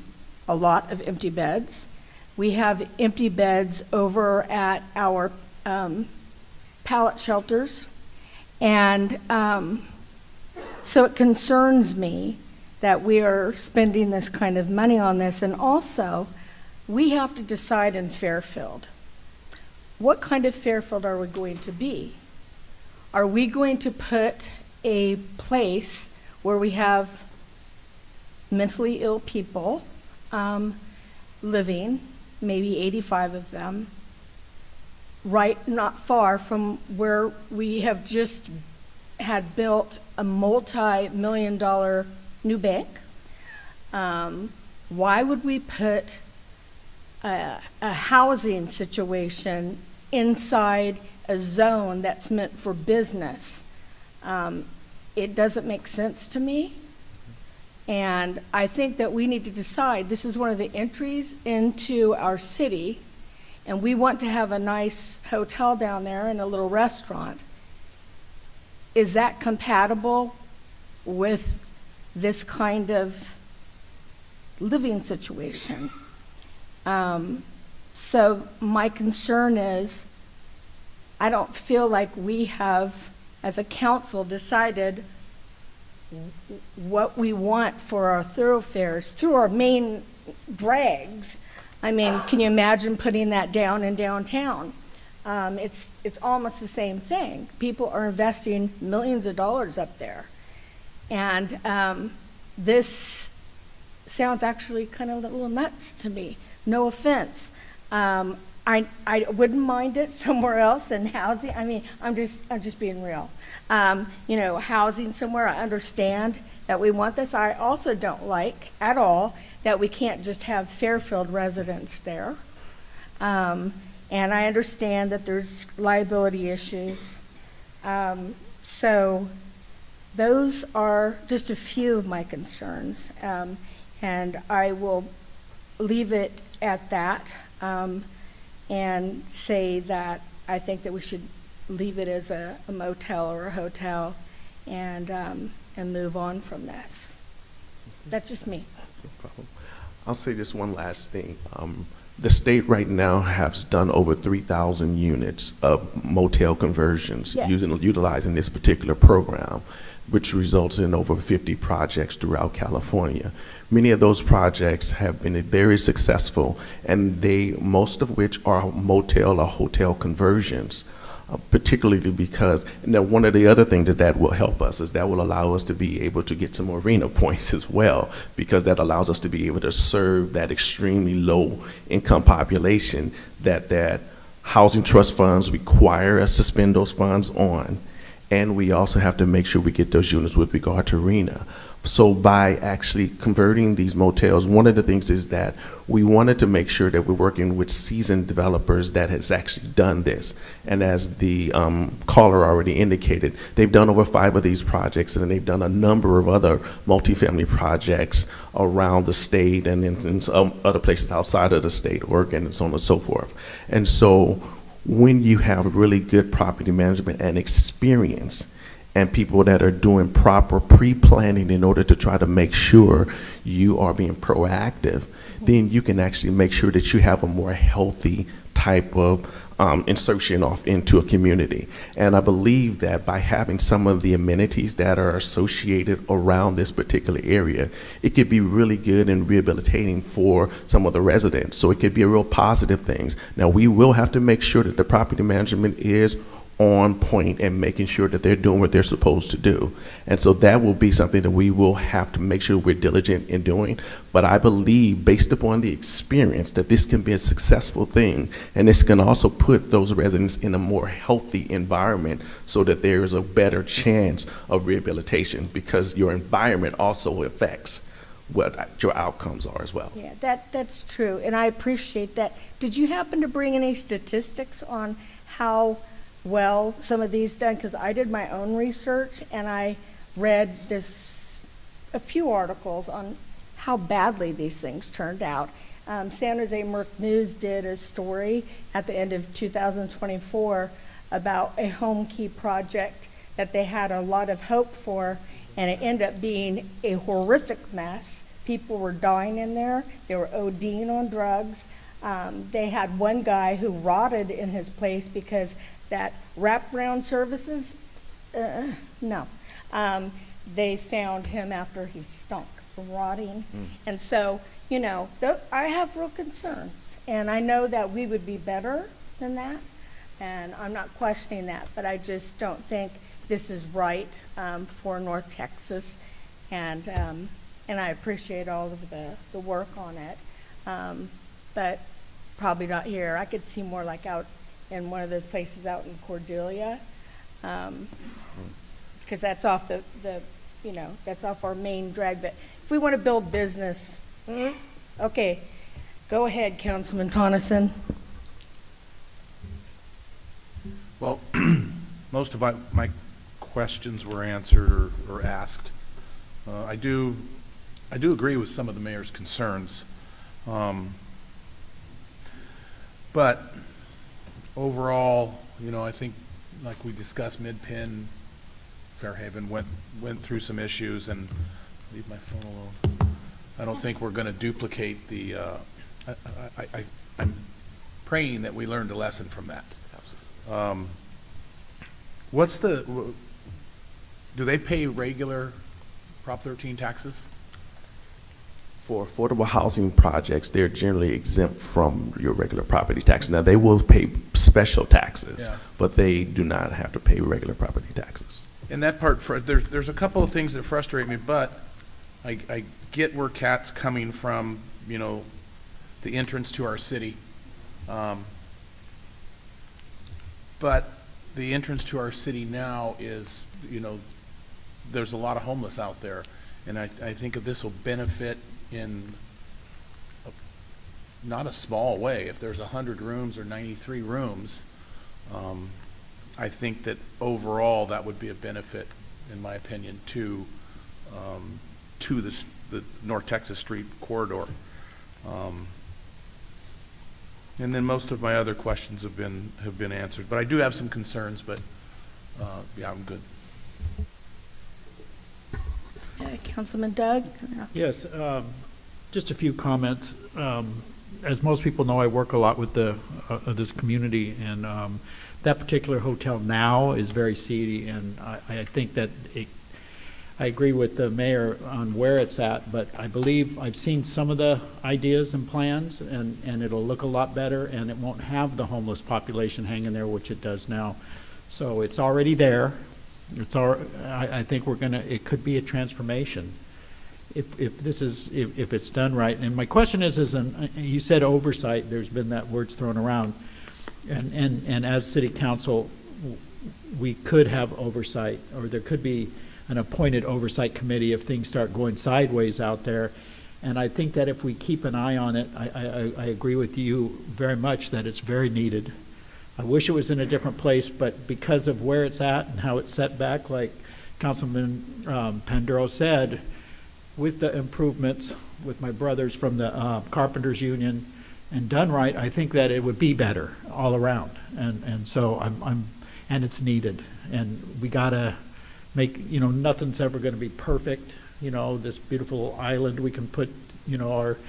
lot of empty beds. We have empty beds over at our pallet shelters. And so it concerns me that we are spending this kind of money on this. And also, we have to decide in Fairfield, what kind of Fairfield are we going to be? Are we going to put a place where we have mentally ill people living, maybe 85 of them, right not far from where we have just had built a multi-million-dollar new bank? Why would we put a housing situation inside a zone that's meant for business? It doesn't make sense to me. And I think that we need to decide, this is one of the entries into our city, and we want to have a nice hotel down there and a little restaurant. Is that compatible with this kind of living situation? So my concern is, I don't feel like we have, as a council, decided what we want for our thoroughfares through our main drags. I mean, can you imagine putting that down in downtown? It's almost the same thing. People are investing millions of dollars up there. And this sounds actually kind of a little nuts to me. No offense. I wouldn't mind it somewhere else than housing. I mean, I'm just being real. You know, housing somewhere, I understand that we want this. I also don't like at all that we can't just have Fairfield residents there. And I understand that there's liability issues. So those are just a few of my concerns. And I will leave it at that. And say that I think that we should leave it as a motel or a hotel and move on from this. That's just me. No problem. I'll say this one last thing. The state right now has done over 3,000 units of motel conversions Yes. utilizing this particular program, which results in over 50 projects throughout California. Many of those projects have been very successful, and most of which are motel or hotel conversions, particularly because, now one of the other things that will help us is that will allow us to be able to get some arena points as well, because that allows us to be able to serve that extremely low income population that housing trust funds require us to spend those funds on. And we also have to make sure we get those units with regard to arena. So by actually converting these motels, one of the things is that we wanted to make sure that we're working with seasoned developers that has actually done this. And as the caller already indicated, they've done over 5 of these projects, and they've done a number of other multifamily projects around the state and in some other places outside of the state, Oregon, and so on and so forth. And so when you have really good property management and experience, and people that are doing proper pre-planning in order to try to make sure you are being proactive, then you can actually make sure that you have a more healthy type of insertion off into a community. And I believe that by having some of the amenities that are associated around this particular area, it could be really good and rehabilitating for some of the residents. So it could be a real positive thing. Now, we will have to make sure that the property management is on point and making sure that they're doing what they're supposed to do. And so that will be something that we will have to make sure we're diligent in doing. But I believe, based upon the experience, that this can be a successful thing. And this can also put those residents in a more healthy environment so that there is a better chance of rehabilitation, because your environment also affects what your outcomes are as well. Yeah, that's true, and I appreciate that. Did you happen to bring any statistics on how well some of these done? Because I did my own research, and I read a few articles on how badly these things turned out. San Jose Merc News did a story at the end of 2024 about a home key project that they had a lot of hope for, and it ended up being a horrific mess. People were dying in there. They were ODing on drugs. They had one guy who rotted in his place because that wraparound services, no. They found him after he stunk from rotting. And so, you know, I have real concerns. And I know that we would be better than that. And I'm not questioning that, but I just don't think this is right for North Texas. And I appreciate all of the work on it. But probably not here. I could see more like out in one of those places out in Cordelia, because that's off that's off our main drag. But if we want to build business, okay, go ahead, Councilman Tonneson. Well, most of my questions were answered or asked. I do I do agree with some of the mayor's concerns. But overall, you know, I think, like we discussed, Mid-Penn, Fairhaven went through some issues, and leave my phone alone. I don't think we're going to duplicate the, I'm praying that we learned a lesson from that. What's the, do they pay regular Prop 13 taxes? For affordable housing projects, they're generally exempt from your regular property tax. Now, they will pay special taxes, Yeah. but they do not have to pay regular property taxes. And that part, there's a couple of things that frustrate me, but I get where Kat's coming from, you know, the entrance to our city. But the entrance to our city now is, you know, there's a lot of homeless out there. And I think if this will benefit in not a small way. If there's 100 rooms or 93 rooms, I think that overall that would be a benefit, in my opinion, to the North Texas Street corridor. And then most of my other questions have been answered, but I do have some concerns. But yeah, I'm good. Councilman Doug? Yes, just a few comments. As most people know, I work a lot with this community, and that particular hotel now is very seedy, and I think that I agree with the mayor on where it's at, but I believe I've seen some of the ideas and plans, and it'll look a lot better, and it won't have the homeless population hanging there, which it does now. So it's already there. I think it could be a transformation if it's done right. And my question is, you said oversight, there's been that word's thrown around. And as city council, we could have oversight, or there could be an appointed oversight committee if things start going sideways out there. And I think that if we keep an eye on it, I agree with you very much that it's very needed. I wish it was in a different place, but because of where it's at and how it's set back, like Councilman Panduro said, with the improvements with my brothers from the Carpenters Union and done right, I think that it would be better all around. And so and it's needed. And we gotta make, you know, nothing's ever gonna be perfect. You know, this beautiful island we can put, you know, our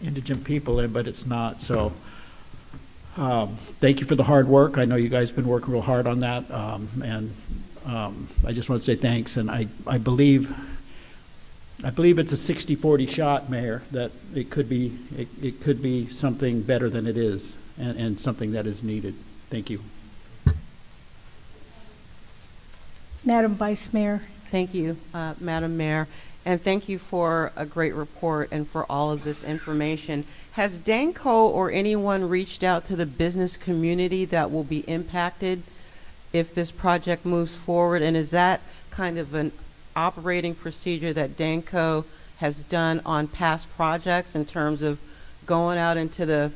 indigent people in, but it's not. So thank you for the hard work. I know you guys have been working real hard on that. I just want to say thanks. And I believe it's a 60-40 shot, Mayor, that it could be something better than it is, and something that is needed. Thank you. Madam Vice Mayor. Thank you, Madam Mayor, and thank you for a great report and for all of this information. Has Danco or anyone reached out to the business community that will be impacted if this project moves forward? And is that kind of an operating procedure that Danco has done on past projects in terms of going out into the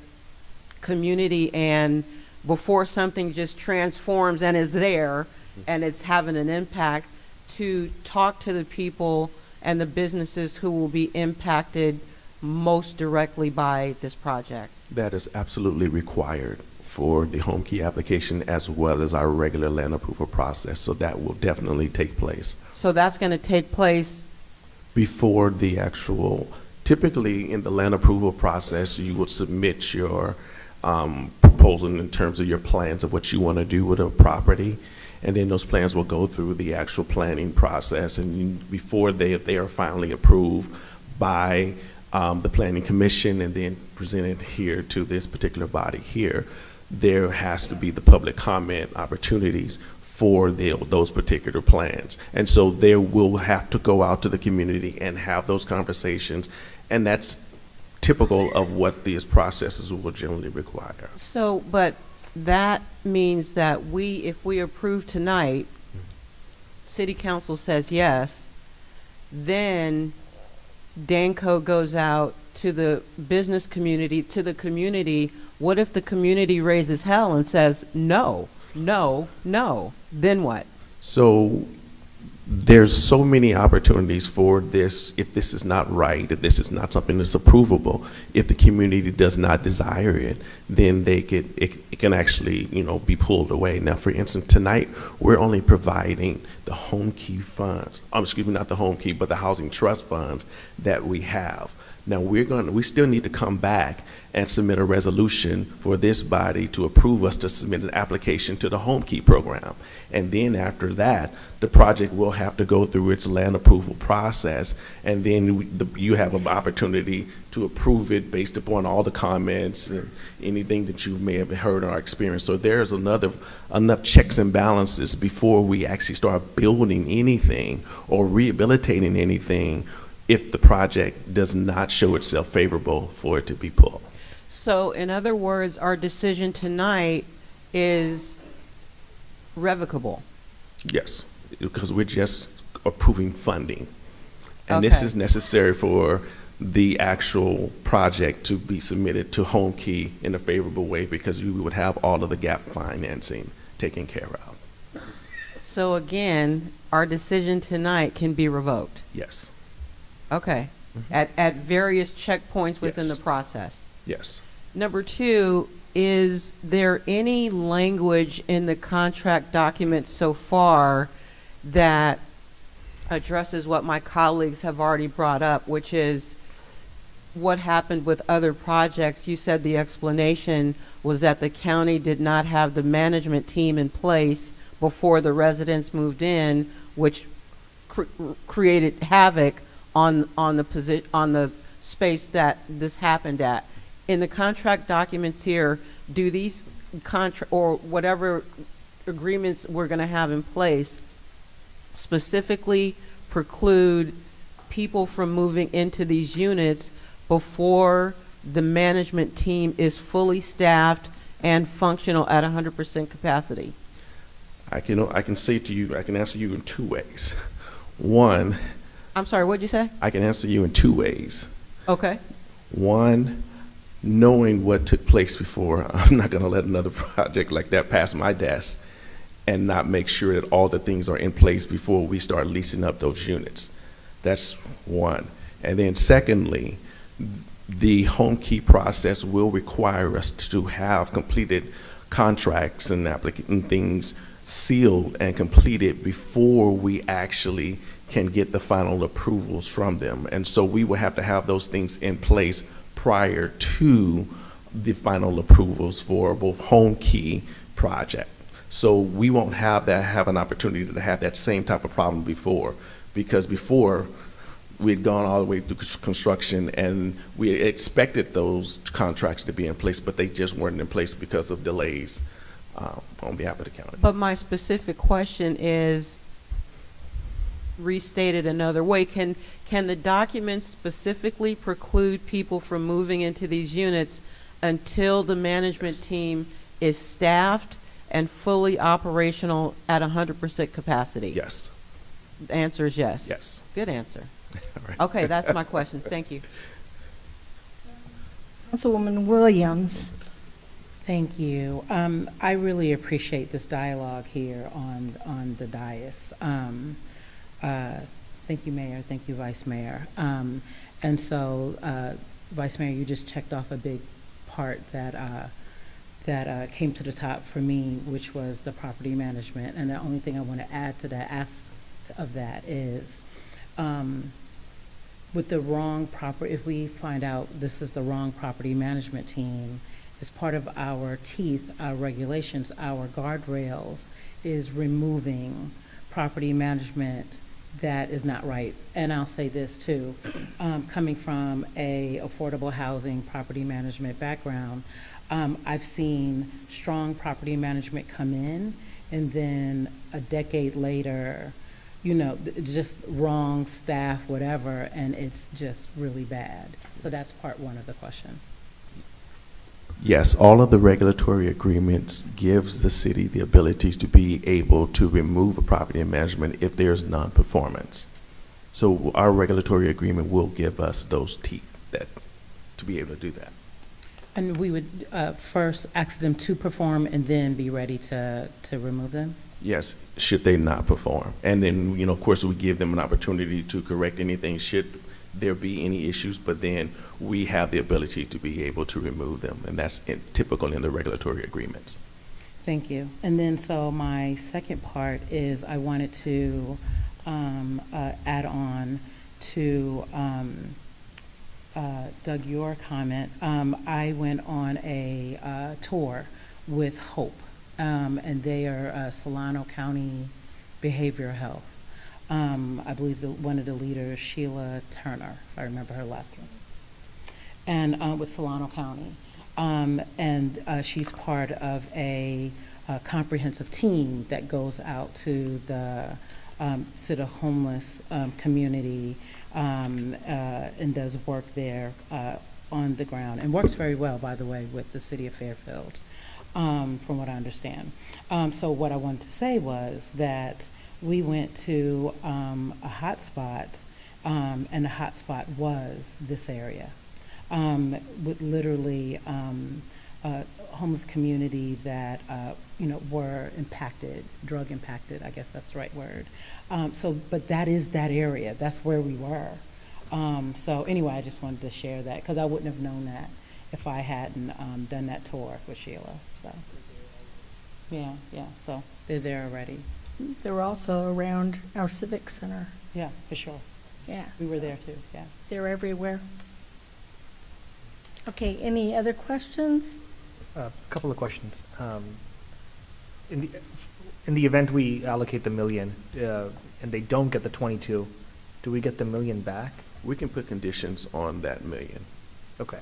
community and before something just transforms and is there and it's having an impact, to talk to the people and the businesses who will be impacted most directly by this project? That is absolutely required for the home key application as well as our regular land approval process. So that will definitely take place. So that's going to take place before the actual, typically in the land approval process, you would submit your proposal in terms of your plans of what you want to do with a property. And then those plans will go through the actual planning process. And before they are finally approved by the Planning Commission and then presented here to this particular body here, there has to be the public comment opportunities for those particular plans. And so they will have to go out to the community and have those conversations. And that's typical of what these processes will generally require. So, but that means that if we approve tonight, City Council says yes, then Danco goes out to the business community, to the community. What if the community raises hell and says no, no, no? Then what? So there's so many opportunities for this. If this is not right, if this is not something that's approvable, if the community does not desire it, then it can actually, be pulled away. Now, for instance, tonight, we're only providing the home key funds, not the home key, but the housing trust funds that we have. Now, we still need to come back and submit a resolution for this body to approve us to submit an application to the home key program. And then after that, the project will have to go through its land approval process, and then you have an opportunity to approve it based upon all the comments and anything that you may have heard or experienced. So there's enough checks and balances before we actually start building anything or rehabilitating anything if the project does not show itself favorable for it to be pulled. So in other words, our decision tonight is revocable. Yes, because we're just approving funding. And this Okay. is necessary for the actual project to be submitted to Home Key in a favorable way, because you would have all of the gap financing taken care of. So again, our decision tonight can be revoked. Yes, Okay. At various checkpoints within Yes. the process. yes. Number two, is there any language in the contract document so far that addresses what my colleagues have already brought up, which is what happened with other projects? You said the explanation was that the county did not have the management team in place before the residents moved in, which created havoc on the space that this happened at. In the contract documents here, do these or whatever agreements we're going to have in place specifically preclude people from moving into these units before the management team is fully staffed and functional at 100% capacity? I can say to you, I can answer you in two ways. One, I'm sorry, what'd you say? I can answer you in two ways. Okay. One, knowing what took place before, I'm not going to let another project like that pass my desk and not make sure that all the things are in place before we start leasing up those units. That's one. And then secondly, the home key process will require us to have completed contracts and things sealed and completed before we actually can get the final approvals from them. And so we will have to have those things in place prior to the final approvals for both home key project. So we won't have an opportunity to have that same type of problem before, because before we'd gone all the way through construction and we expected those contracts to be in place, but they just weren't in place because of delays on behalf of the county. But my specific question is restated another way. Can the documents specifically preclude people from moving into these units until the management team is staffed and fully operational at 100% capacity? Yes. The answer is yes. Yes. Good answer. All right. Okay, that's my questions. Thank you. Councilwoman Williams. Thank you. I really appreciate this dialogue here on the dais. Thank you, Mayor. Thank you, Vice Mayor. And so, Vice Mayor, you just checked off a big part that came to the top for me, which was the property management. And the only thing I want to add to that of that is, with the wrong if we find out this is the wrong property management team, as part of our teeth, our regulations, our guardrails, is removing property management that is not right. And I'll say this too, coming from a affordable housing property management background, I've seen strong property management come in, and then a decade later, just wrong staff, whatever, and it's just really bad. So that's part one of the question. Yes, all of the regulatory agreements gives the city the ability to be able to remove a property management if there's non-performance. So our regulatory agreement will give us those teeth to be able to do that. And we would first ask them to perform and then be ready to remove them? Yes, should they not perform. And then, of course, we give them an opportunity to correct anything should there be any issues, but then we have the ability to be able to remove them, and that's typical in the regulatory agreements. Thank you. And then, so my second part is I wanted to add on to Doug, your comment. I went on a tour with HOPE, and they are Solano County Behavioral Health. I believe one of the leaders, Sheila Turner, if I remember her last name, and with Solano County. And she's part of a comprehensive team that goes out to the homeless community and does work there on the ground, and works very well, by the way, with the city of Fairfield, from what I understand. So what I wanted to say was that we went to a hotspot, and the hotspot was this area, with literally a homeless community that were impacted, drug impacted, I guess that's the right word. But that is that area. That's where we were. So anyway, I just wanted to share that because I wouldn't have known that if I hadn't done that tour with Sheila. So yeah. So they're there already. They're also around our Civic Center. Yeah, for sure. Yeah. We were there too, yeah. They're everywhere. Okay, any other questions? A couple of questions. In the event we allocate the $1 million and they don't get the 22, do we get the $1 million back? We can put conditions on that $1 million. Okay.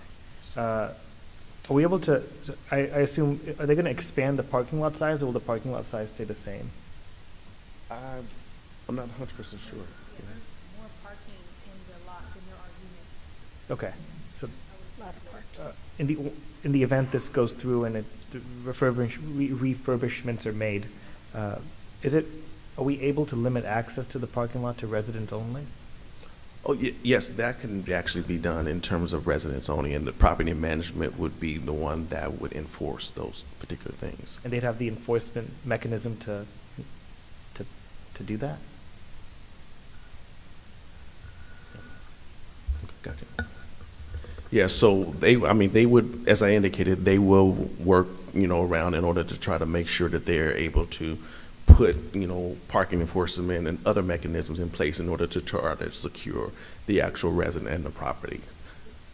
Are we able to? I assume, are they going to expand the parking lot size, or will the parking lot size stay the same? I'm not 100% sure. More parking in the lot than there are units. Okay. So A lot of parking. in the event this goes through and refurbishments are made, are we able to limit access to the parking lot to residents only? Oh, yes, that can actually be done in terms of residents only, and the property management would be the one that would enforce those particular things. And they'd have the enforcement mechanism to do that? Gotcha. Yeah, so they would, as I indicated, they will work, around in order to try to make sure that they're able to put, parking enforcement and other mechanisms in place in order to try to secure the actual resident and the property.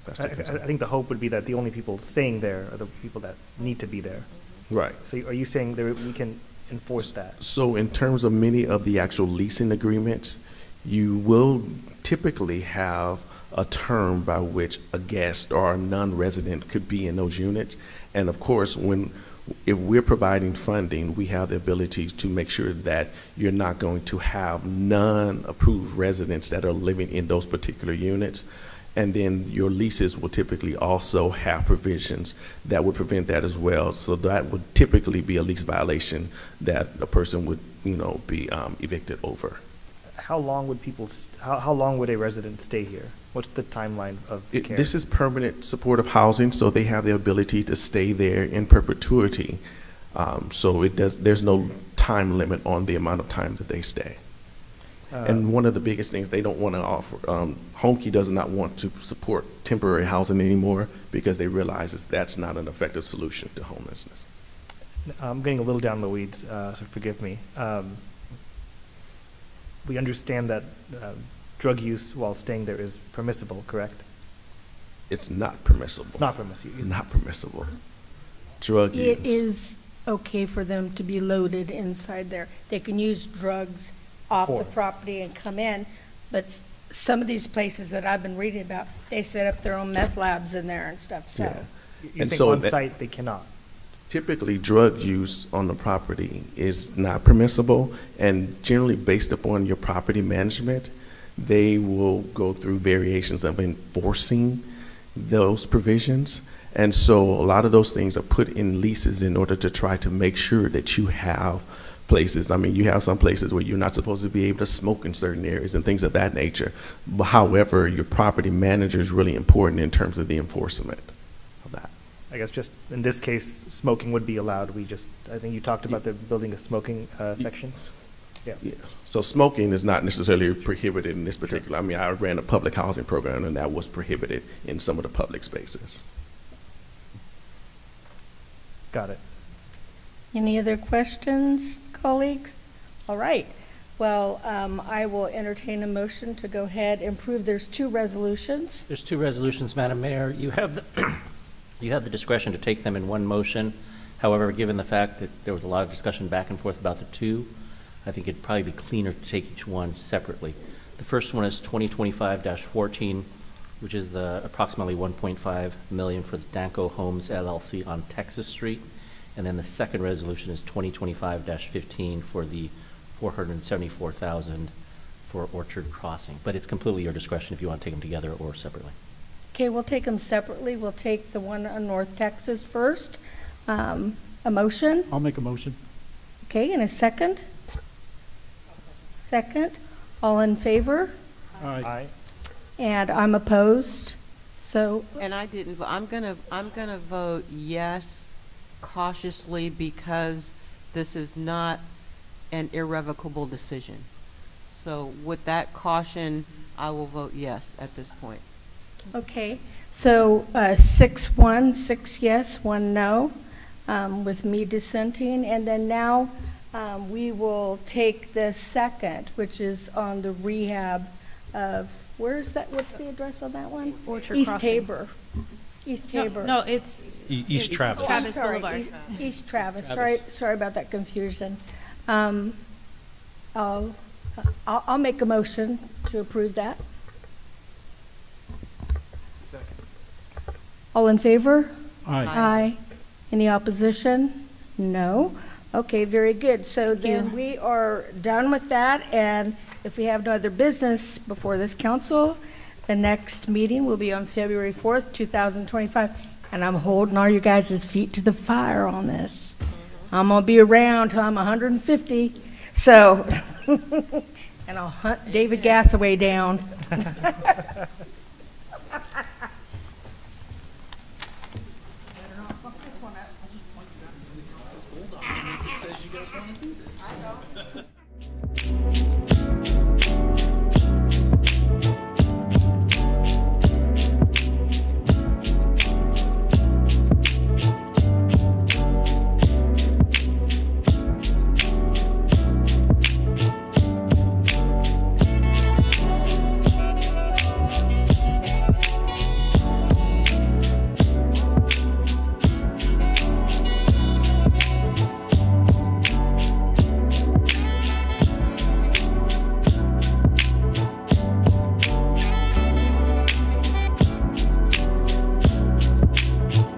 That's the concern. I think the hope would be that the only people staying there are the people that need to be there. Right. So are you saying we can enforce that? So in terms of many of the actual leasing agreements, you will typically have a term by which a guest or a non-resident could be in those units. And of course, if we're providing funding, we have the ability to make sure that you're not going to have non-approved residents that are living in those particular units. And then your leases will typically also have provisions that would prevent that as well. So that would typically be a lease violation that a person would, be evicted over. How long would how long would a resident stay here? What's the timeline of care? This is permanent supportive housing, so they have the ability to stay there in perpetuity. So there's no time limit on the amount of time that they stay. And one of the biggest things they don't want to offer, Homekey does not want to support temporary housing anymore because they realize that's not an effective solution to homelessness. I'm getting a little down the weeds, so forgive me. We understand that drug use while staying there is permissible, correct? It's not permissible. It's not permissible. It's not permissible. Drug use. It is okay for them to be loaded inside there. They can use drugs off the property and come in, but some of these places that I've been reading about, they set up their own meth labs in there and stuff, so. Yeah. You're saying on site they cannot? Typically, drug use on the property is not permissible, and generally based upon your property management, they will go through variations of enforcing those provisions. And so a lot of those things are put in leases in order to try to make sure that you have places. I mean, you have some places where you're not supposed to be able to smoke in certain areas and things of that nature. But however, your property manager is really important in terms of the enforcement of that. I guess just in this case, smoking would be allowed. I think you talked about the building a smoking section. Yeah. Yeah. So smoking is not necessarily prohibited in this particular, I mean, I ran a public housing program and that was prohibited in some of the public spaces. Got it. Any other questions, colleagues? All right. Well, I will entertain a motion to go ahead and approve. There's two resolutions. There's two resolutions, Madam Mayor. You have the discretion to take them in one motion. However, given the fact that there was a lot of discussion back and forth about the two, I think it'd probably be cleaner to take each one separately. The first one is 2025-14, which is the approximately $1.5 million for the Danco Homes LLC on Texas Street. And then the second resolution is 2025-15 for the $474,000 for Orchard Crossing. But it's completely your discretion if you want to take them together or separately. Okay, we'll take them separately. We'll take the one on North Texas first. A motion? I'll make a motion. Okay, and a second? Second. All in favor? Aye. And I'm opposed. So, And I didn't, I'm gonna vote yes cautiously because this is not an irrevocable decision. So with that caution, I will vote yes at this point. okay. So 6-1, 6 yes, 1 no, with me dissenting. And then now we will take the second, which is on the rehab of, where's that, what's the address on that one? Orchard East Crossing. Tabor. East Tabor. No, it's East Travis. Oh, I'm Travis sorry, Boulevard. East Travis. Travis. Sorry about that confusion. I'll make a motion to approve that. Second. All in favor? Aye. Aye. Any opposition? No. Okay, very good. So then we are done with that, and if we have no other business before this council, the next meeting will be on February 4th, 2025, and I'm holding all you guys' feet to the fire on this. I'm gonna be around till I'm 150, so, and I'll hunt David Gassaway down.